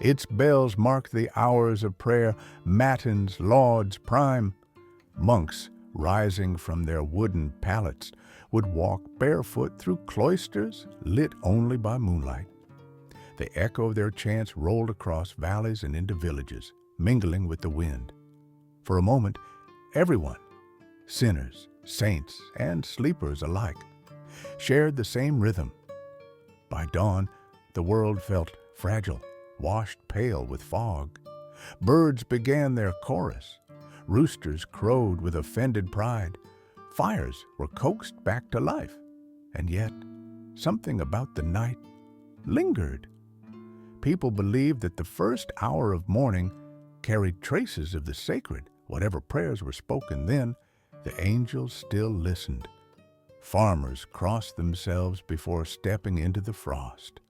Its bells marked the hours of prayer, matins, lauds, prime. Monks, rising from their wooden pallets, would walk barefoot through cloisters lit only by moonlight. The echo of their chants rolled across valleys and into villages, mingling with the wind. For a moment, everyone, sinners, saints, and sleepers alike, shared the same rhythm. By dawn, the world felt fragile, washed pale with fog. Birds began their chorus. Roosters crowed with offended pride. Fires were coaxed back to life. And yet, something about the night lingered. People believed that the first hour of morning carried traces of the sacred. Whatever prayers were spoken then, the angels still listened. Farmers crossed themselves before stepping into the frost.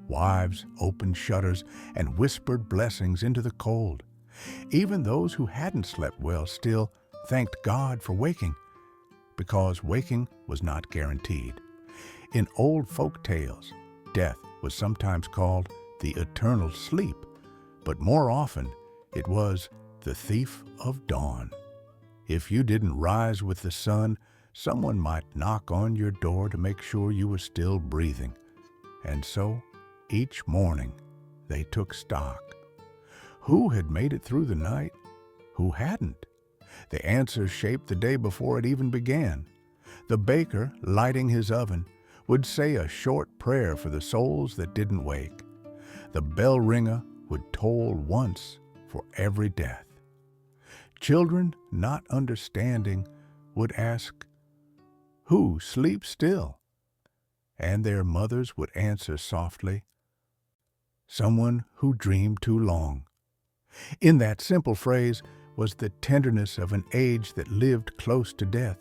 Wives opened shutters and whispered blessings into the cold. Even those who hadn't slept well still thanked God for waking, because waking was not guaranteed. In old folk tales, death was sometimes called the eternal sleep, but more often it was the thief of dawn. If you didn't rise with the sun, someone might knock on your door to make sure you were still breathing. And so, each morning, they took stock. Who had made it through the night? Who hadn't? The answers shaped the day before it even began. The baker, lighting his oven, would say a short prayer for the souls that didn't wake. The bell ringer would toll once for every death. Children, not understanding, would ask, "Who sleeps still?" And their mothers would answer softly, "Someone who dreamed too long." In that simple phrase was the tenderness of an age that lived close to death,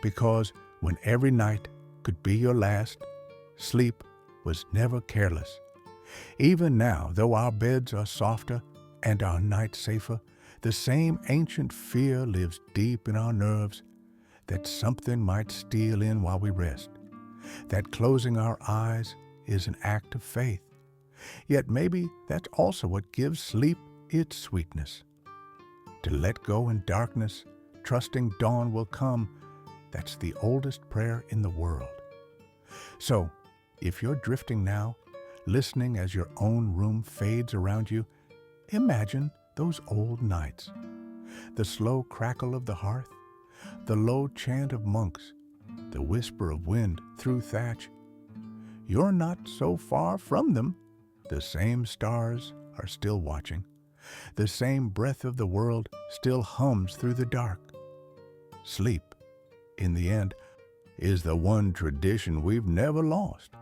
because when every night could be your last, sleep was never careless. Even now, though our beds are softer and our nights safer, the same ancient fear lives deep in our nerves, that something might steal in while we rest, that closing our eyes is an act of faith. Yet maybe that's also what gives sleep its sweetness. To let go in darkness, trusting dawn will come, that's the oldest prayer in the world. So, if you're drifting now, listening as your own room fades around you, imagine those old nights. The slow crackle of the hearth, the low chant of monks, the whisper of wind through thatch. You're not so far from them. The same stars are still watching. The same breath of the world still hums through the dark. Sleep, in the end, is the one tradition we've never lost.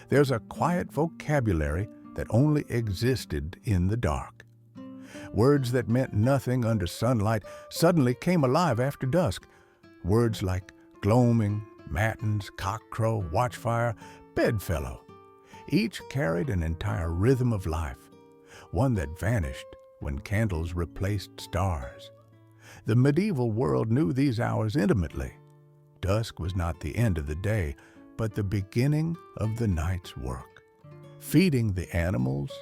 There's a quiet vocabulary that only existed in the dark. Words that meant nothing under sunlight suddenly came alive after dusk. Words like gloaming, matins, cockcrow, watchfire, bedfellow. Each carried an entire rhythm of life, one that vanished when candles replaced stars. The medieval world knew these hours intimately. Dusk was not the end of the day, but the beginning of the night's work. Feeding the animals,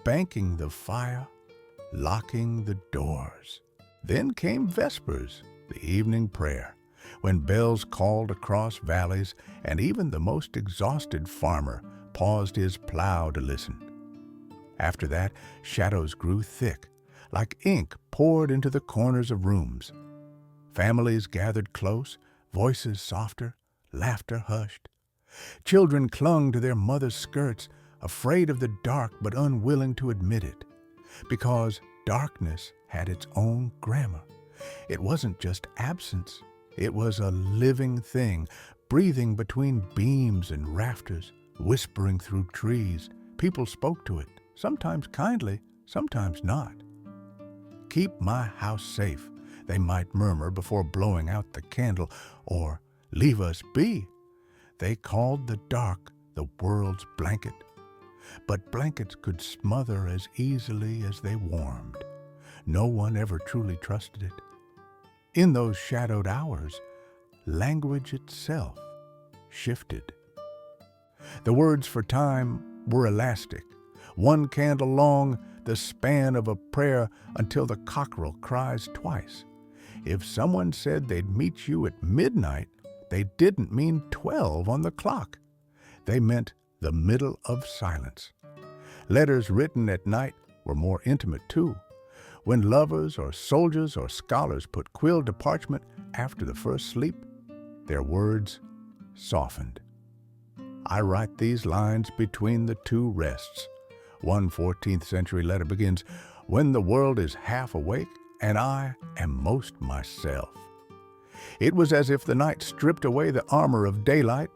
banking the fire, locking the doors. Then came Vespers, the evening prayer, when bells called across valleys and even the most exhausted farmer paused his plow to listen. After that, shadows grew thick, like ink poured into the corners of rooms. Families gathered close, voices softer, laughter hushed. Children clung to their mothers' skirts, afraid of the dark but unwilling to admit it, because darkness had its own grammar. It wasn't just absence. It was a living thing, breathing between beams and rafters, whispering through trees. People spoke to it, sometimes kindly, sometimes not. "Keep my house safe," they might murmur before blowing out the candle, or "leave us be." They called the dark the world's blanket. But blankets could smother as easily as they warmed. No one ever truly trusted it. In those shadowed hours, language itself shifted. The words for time were elastic, one candle long, the span of a prayer until the cockerel cries twice. If someone said they'd meet you at midnight, they didn't mean 12 on the clock. They meant the middle of silence. Letters written at night were more intimate too. When lovers or soldiers or scholars put quill to parchment after the first sleep, their words softened. I write these lines between the two rests. One 14th century letter begins, "When the world is half awake and I am most myself." It was as if the night stripped away the armor of daylight.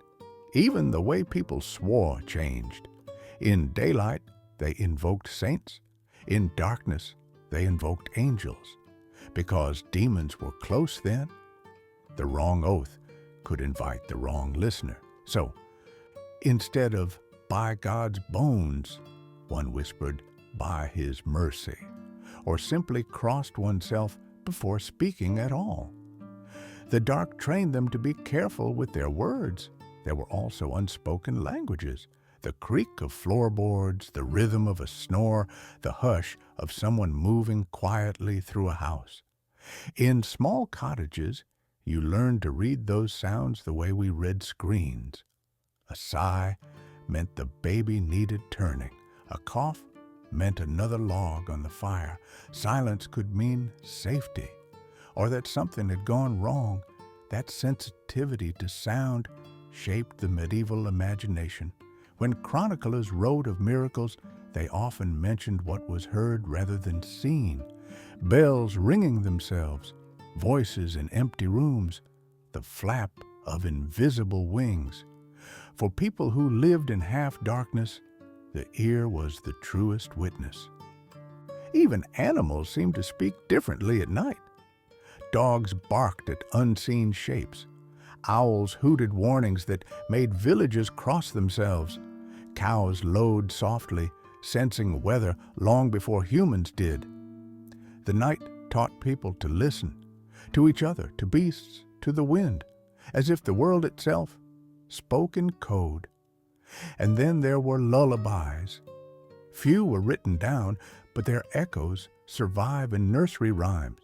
Even the way people swore changed. In daylight, they invoked saints. In darkness, they invoked angels. Because demons were close then, the wrong oath could invite the wrong listener. So, instead of "by God's bones," one whispered "by His mercy," or simply crossed oneself before speaking at all. The dark trained them to be careful with their words. There were also unspoken languages, the creak of floorboards, the rhythm of a snore, the hush of someone moving quietly through a house. In small cottages, you learned to read those sounds the way we read screens. A sigh meant the baby needed turning. A cough meant another log on the fire. Silence could mean safety, or that something had gone wrong. That sensitivity to sound shaped the medieval imagination. When chroniclers wrote of miracles, they often mentioned what was heard rather than seen. Bells ringing themselves, voices in empty rooms, the flap of invisible wings. For people who lived in half-darkness, the ear was the truest witness. Even animals seemed to speak differently at night. Dogs barked at unseen shapes. Owls hooted warnings that made villages cross themselves. Cows lowed softly, sensing weather long before humans did. The night taught people to listen, to each other, to beasts, to the wind, as if the world itself spoke in code. And then there were lullabies. Few were written down, but their echoes survive in nursery rhymes.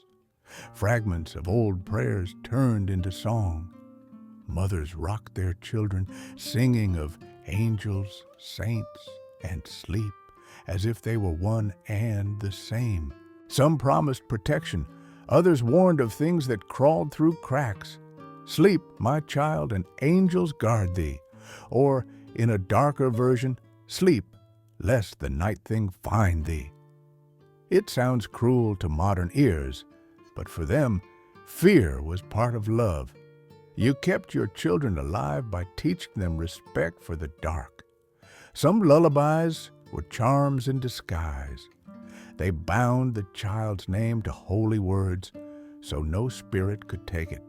Fragments of old prayers turned into song. Mothers rocked their children, singing of angels, saints, and sleep, as if they were one and the same. Some promised protection, others warned of things that crawled through cracks. "Sleep, my child, and angels guard thee." Or, in a darker version, "Sleep, lest the night thing find thee." It sounds cruel to modern ears, but for them, fear was part of love. You kept your children alive by teaching them respect for the dark. Some lullabies were charms in disguise. They bound the child's name to holy words, so no spirit could take it.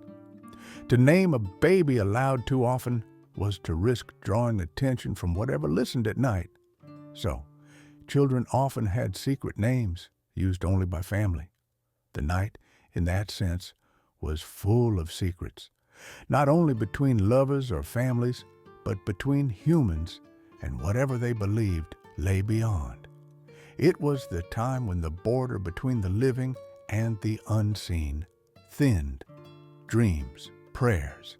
To name a baby aloud too often was to risk drawing attention from whatever listened at night. So, children often had secret names, used only by family. The night, in that sense, was full of secrets, not only between lovers or families, but between humans and whatever they believed lay beyond. It was the time when the border between the living and the unseen thinned. Dreams prayers,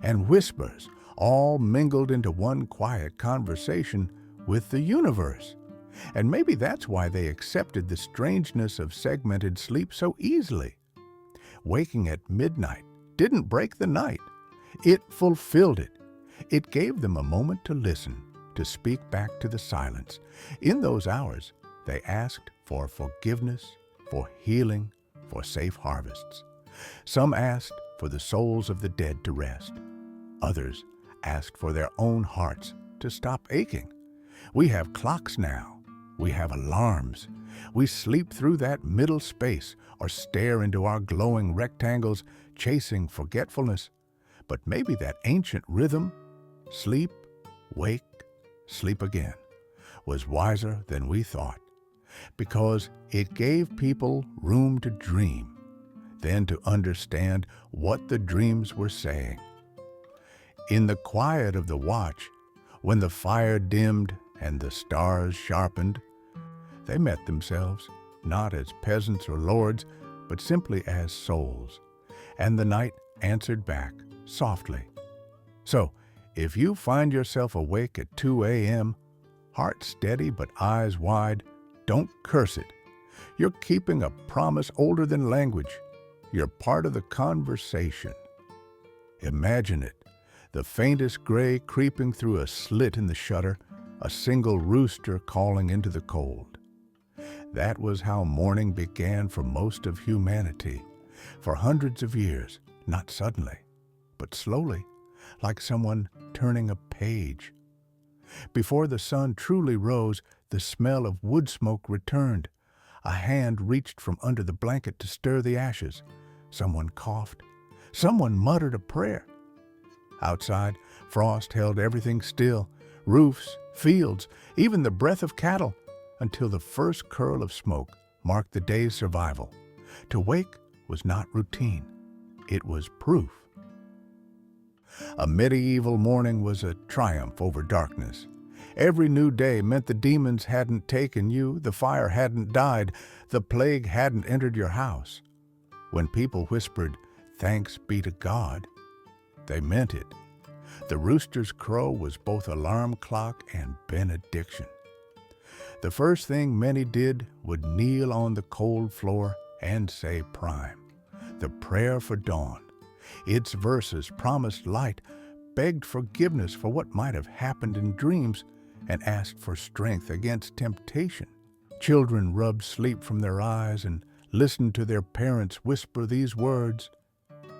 and whispers all mingled into one quiet conversation with the universe. And maybe that's why they accepted the strangeness of segmented sleep so easily. Waking at midnight didn't break the night. It fulfilled it. It gave them a moment to listen, to speak back to the silence. In those hours, they asked for forgiveness, for healing, for safe harvests. Some asked for the souls of the dead to rest. Others asked for their own hearts to stop aching. We have clocks now. We have alarms. We sleep through that middle space or stare into our glowing rectangles, chasing forgetfulness. But maybe that ancient rhythm, sleep, wake, sleep again, was wiser than we thought, because it gave people room to dream, then to understand what the dreams were saying. In the quiet of the watch, when the fire dimmed and the stars sharpened, they met themselves, not as peasants or lords, but simply as souls. And the night answered back, softly. So, if you find yourself awake at 2 a.m., heart steady but eyes wide, don't curse it. You're keeping a promise older than language. You're part of the conversation. Imagine it, the faintest gray creeping through a slit in the shutter, a single rooster calling into the cold. That was how morning began for most of humanity, for hundreds of years, not suddenly, but slowly, like someone turning a page. Before the sun truly rose, the smell of wood smoke returned. A hand reached from under the blanket to stir the ashes. Someone coughed. Someone muttered a prayer. Outside, frost held everything still, roofs, fields, even the breath of cattle, until the first curl of smoke marked the day's survival. To wake was not routine. It was proof. A medieval morning was a triumph over darkness. Every new day meant the demons hadn't taken you, the fire hadn't died, the plague hadn't entered your house. When people whispered, "Thanks be to God," they meant it. The rooster's crow was both alarm clock and benediction. The first thing many did would kneel on the cold floor and say prime, the prayer for dawn. Its verses promised light, begged forgiveness for what might have happened in dreams, and asked for strength against temptation. Children rubbed sleep from their eyes and listened to their parents whisper these words.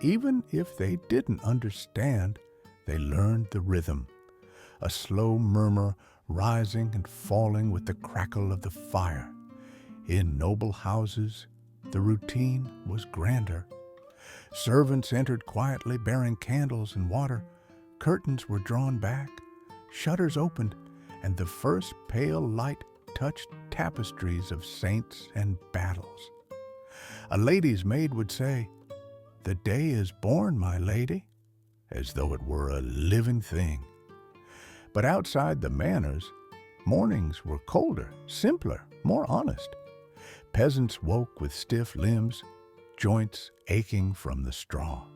Even if they didn't understand, they learned the rhythm, a slow murmur rising and falling with the crackle of the fire. In noble houses, the routine was grander. Servants entered quietly bearing candles and water. Curtains were drawn back, shutters opened, and the first pale light touched tapestries of saints and battles. A lady's maid would say, "The day is born, my lady," as though it were a living thing. But outside the manors, mornings were colder, simpler, more honest. Peasants woke with stiff limbs, joints aching from the straw.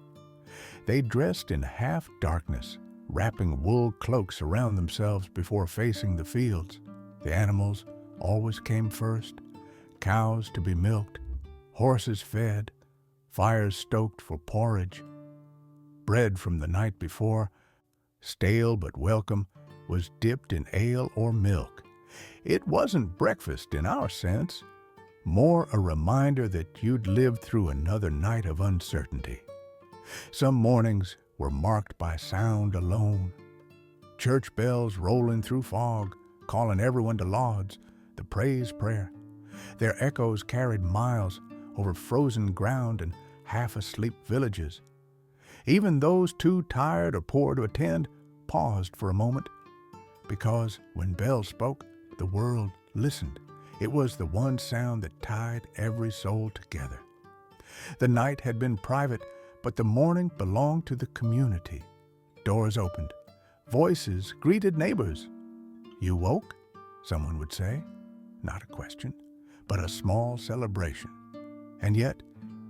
They dressed in half-darkness, wrapping wool cloaks around themselves before facing the fields. The animals always came first, cows to be milked, horses fed, fires stoked for porridge. Bread from the night before, stale but welcome, was dipped in ale or milk. It wasn't breakfast in our sense, more a reminder that you'd lived through another night of uncertainty. Some mornings were marked by sound alone. Church bells rolling through fog, calling everyone to lauds, the praise prayer. Their echoes carried miles over frozen ground and half-asleep villages. Even those too tired or poor to attend paused for a moment, because when bells spoke, the world listened. It was the one sound that tied every soul together. The night had been private, but the morning belonged to the community. Doors opened. Voices greeted neighbors. "You woke?" someone would say. Not a question, but a small celebration. And yet,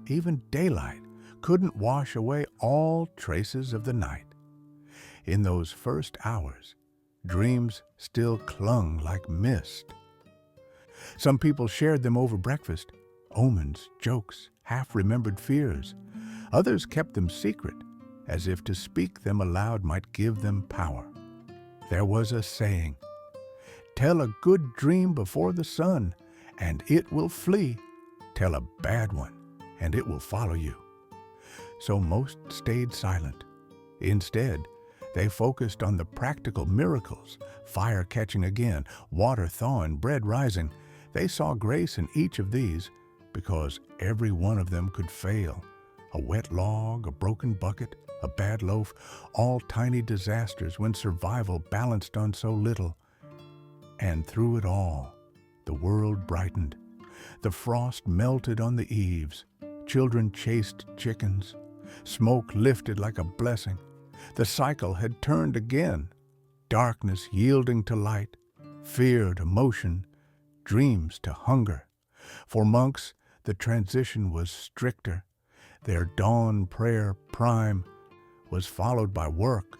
even daylight couldn't wash away all traces of the night. In those first hours, dreams still clung like mist. Some people shared them over breakfast, omens, jokes, half-remembered fears. Others kept them secret, as if to speak them aloud might give them power. There was a saying, "Tell a good dream before the sun, and it will flee. Tell a bad one, and it will follow you." So most stayed silent. Instead, they focused on the practical miracles, fire catching again, water thawing, bread rising. They saw grace in each of these because every one of them could fail. A wet log, a broken bucket, a bad loaf, all tiny disasters when survival balanced on so little. And through it all, the world brightened. The frost melted on the eaves. Children chased chickens. Smoke lifted like a blessing. The cycle had turned again. Darkness yielding to light, fear to motion, dreams to hunger. For monks, the transition was stricter. Their dawn prayer prime was followed by work,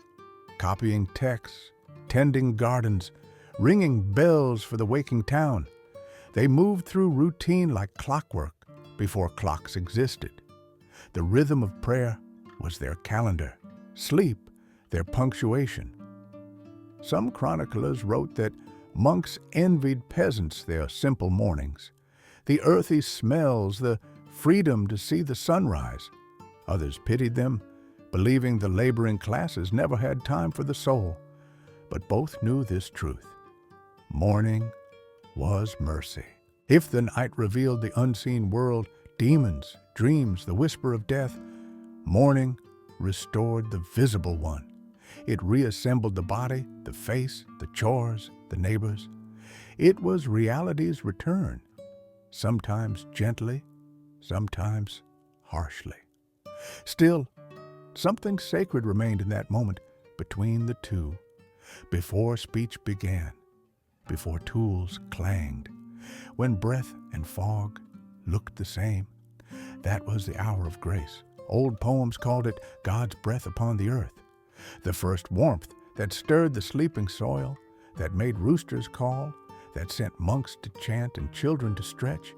copying texts, tending gardens, ringing bells for the waking town. They moved through routine like clockwork before clocks existed. The rhythm of prayer was their calendar, sleep their punctuation. Some chroniclers wrote that monks envied peasants their simple mornings, the earthy smells, the freedom to see the sunrise. Others pitied them, believing the laboring classes never had time for the soul. But both knew this truth. Morning was mercy. If the night revealed the unseen world, demons, dreams, the whisper of death, morning restored the visible one. It reassembled the body, the face, the chores, the neighbors. It was reality's return, sometimes gently, sometimes harshly. Still, something sacred remained in that moment between the two, before speech began, before tools clanged, when breath and fog looked the same. That was the hour of grace. Old poems called it God's breath upon the earth, the first warmth that stirred the sleeping soil, that made roosters call, that sent monks to chant and children to stretch.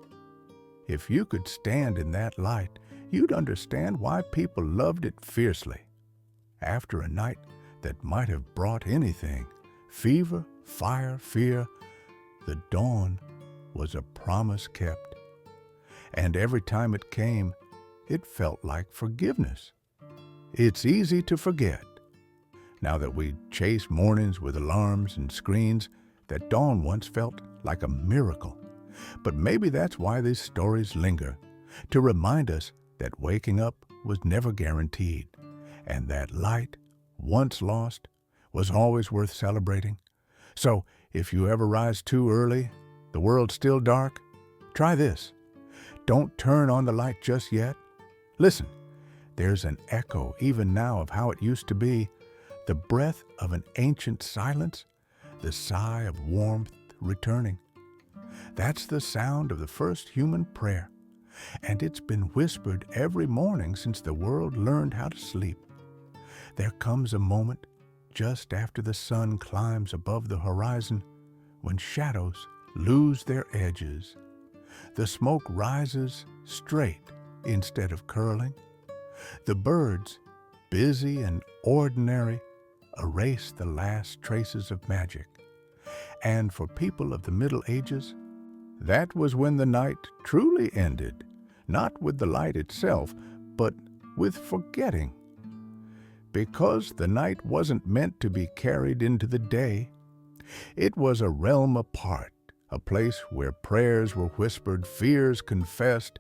If you could stand in that light, you'd understand why people loved it fiercely. After a night that might have brought anything, fever, fire, fear, the dawn was a promise kept. And every time it came, it felt like forgiveness. It's easy to forget, now that we chase mornings with alarms and screens, that dawn once felt like a miracle. But maybe that's why these stories linger, to remind us that waking up was never guaranteed, and that light, once lost, was always worth celebrating. So if you ever rise too early, the world's still dark, try this. Don't turn on the light just yet. Listen, there's an echo even now of how it used to be, the breath of an ancient silence, the sigh of warmth returning. That's the sound of the first human prayer, and it's been whispered every morning since the world learned how to sleep. There comes a moment just after the sun climbs above the horizon when shadows lose their edges. The smoke rises straight instead of curling. The birds, busy and ordinary, erase the last traces of magic. And for people of the Middle Ages, that was when the night truly ended, not with the light itself, but with forgetting. Because the night wasn't meant to be carried into the day. It was a realm apart, a place where prayers were whispered, fears confessed,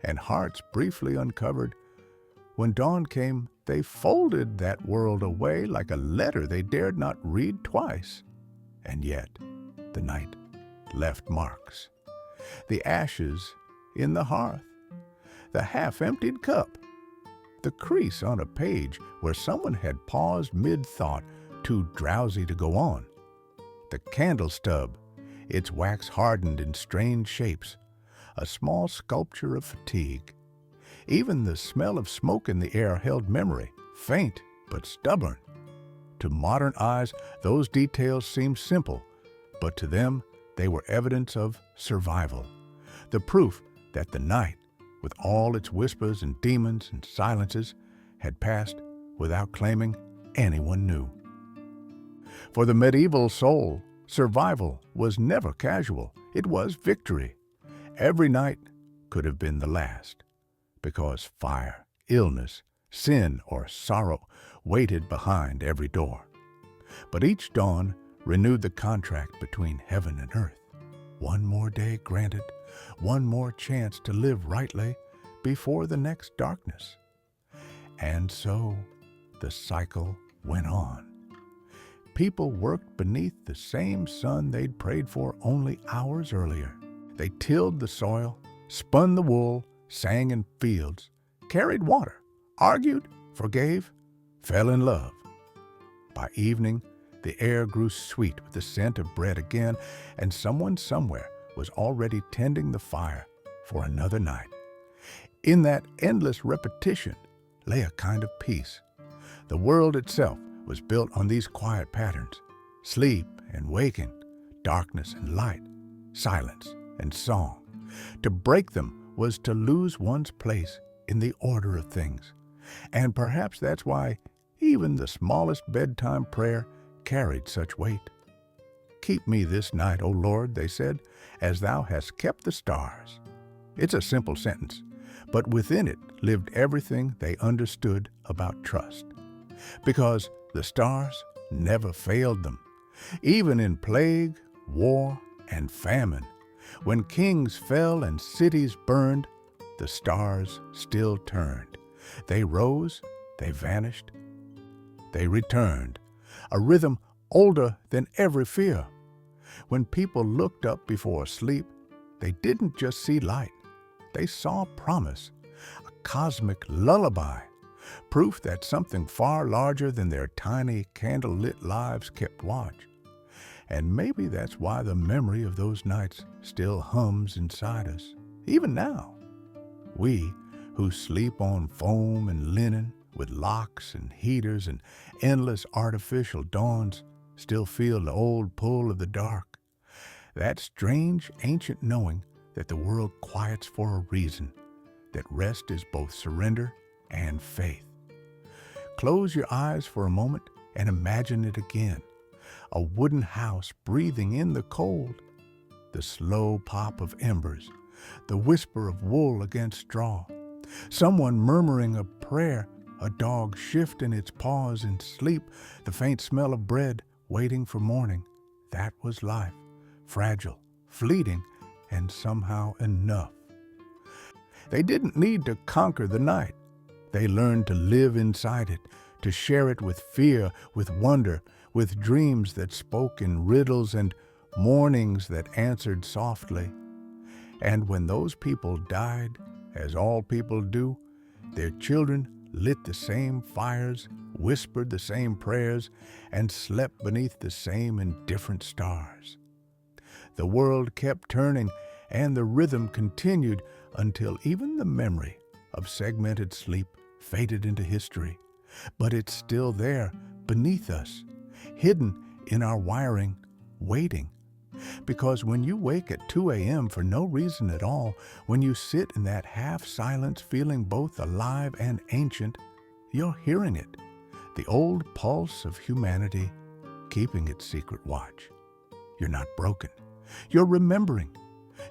and hearts briefly uncovered. When dawn came, they folded that world away like a letter they dared not read twice. And yet, the night left marks. The ashes in the hearth, the half-emptied cup, the crease on a page where someone had paused mid-thought, too drowsy to go on. The candle stub, its wax hardened in strange shapes, a small sculpture of fatigue. Even the smell of smoke in the air held memory, faint but stubborn. To modern eyes, those details seemed simple, but to them, they were evidence of survival. The proof that the night, with all its whispers and demons and silences, had passed without claiming anyone knew. For the medieval soul, survival was never casual. It was victory. Every night could have been the last, because fire, illness, sin, or sorrow waited behind every door. But each dawn renewed the contract between heaven and earth. One more day granted, one more chance to live rightly before the next darkness. And so the cycle went on. People worked beneath the same sun they'd prayed for only hours earlier. They tilled the soil, spun the wool, sang in fields, carried water, argued, forgave, fell in love. By evening, the air grew sweet with the scent of bread again, and someone somewhere was already tending the fire for another night. In that endless repetition lay a kind of peace. The world itself was built on these quiet patterns: sleep and waking, darkness and light, silence and song. To break them was to lose one's place in the order of things. And perhaps that's why even the smallest bedtime prayer carried such weight. "Keep me this night, O Lord," they said, "as thou hast kept the stars." It's a simple sentence, but within it lived everything they understood about trust. Because the stars never failed them. Even in plague, war, and famine, when kings fell and cities burned, the stars still turned. They rose, they vanished, they returned, a rhythm older than every fear. When people looked up before sleep, they didn't just see light. They saw promise, a cosmic lullaby, proof that something far larger than their tiny candle-lit lives kept watch. And maybe that's why the memory of those nights still hums inside us, even now. We, who sleep on foam and linen, with locks and heaters and endless artificial dawns, still feel the old pull of the dark. That strange, ancient knowing that the world quiets for a reason, that rest is both surrender and faith. Close your eyes for a moment and imagine it again. A wooden house breathing in the cold, the slow pop of embers, the whisper of wool against straw, someone murmuring a prayer, a dog shifting its paws in sleep, the faint smell of bread waiting for morning. That was life, fragile, fleeting, and somehow enough. They didn't need to conquer the night. They learned to live inside it, to share it with fear, with wonder, with dreams that spoke in riddles and mornings that answered softly. And when those people died, as all people do, their children lit the same fires, whispered the same prayers, and slept beneath the same indifferent stars. The world kept turning, and the rhythm continued until even the memory of segmented sleep faded into history. But it's still there, beneath us, hidden in our wiring, waiting. Because when you wake at 2 a.m. for no reason at all, when you sit in that half-silence feeling both alive and ancient, you're hearing it, the old pulse of humanity keeping its secret watch. You're not broken. You're remembering.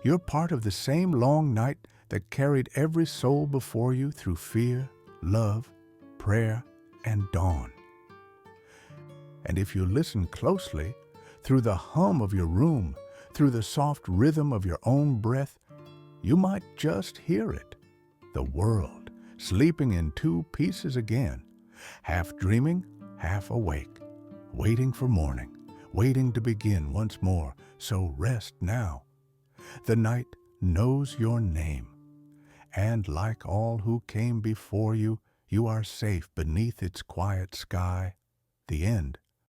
You're part of the same long night that carried every soul before you through fear, love, prayer, and dawn. And if you listen closely, through the hum of your room, through the soft rhythm of your own breath, you might just hear it. The world, sleeping in two pieces again, half dreaming, half awake, waiting for morning, waiting to begin once more, so rest now. The night knows your name, and like all who came before you, you are safe beneath its quiet sky. The end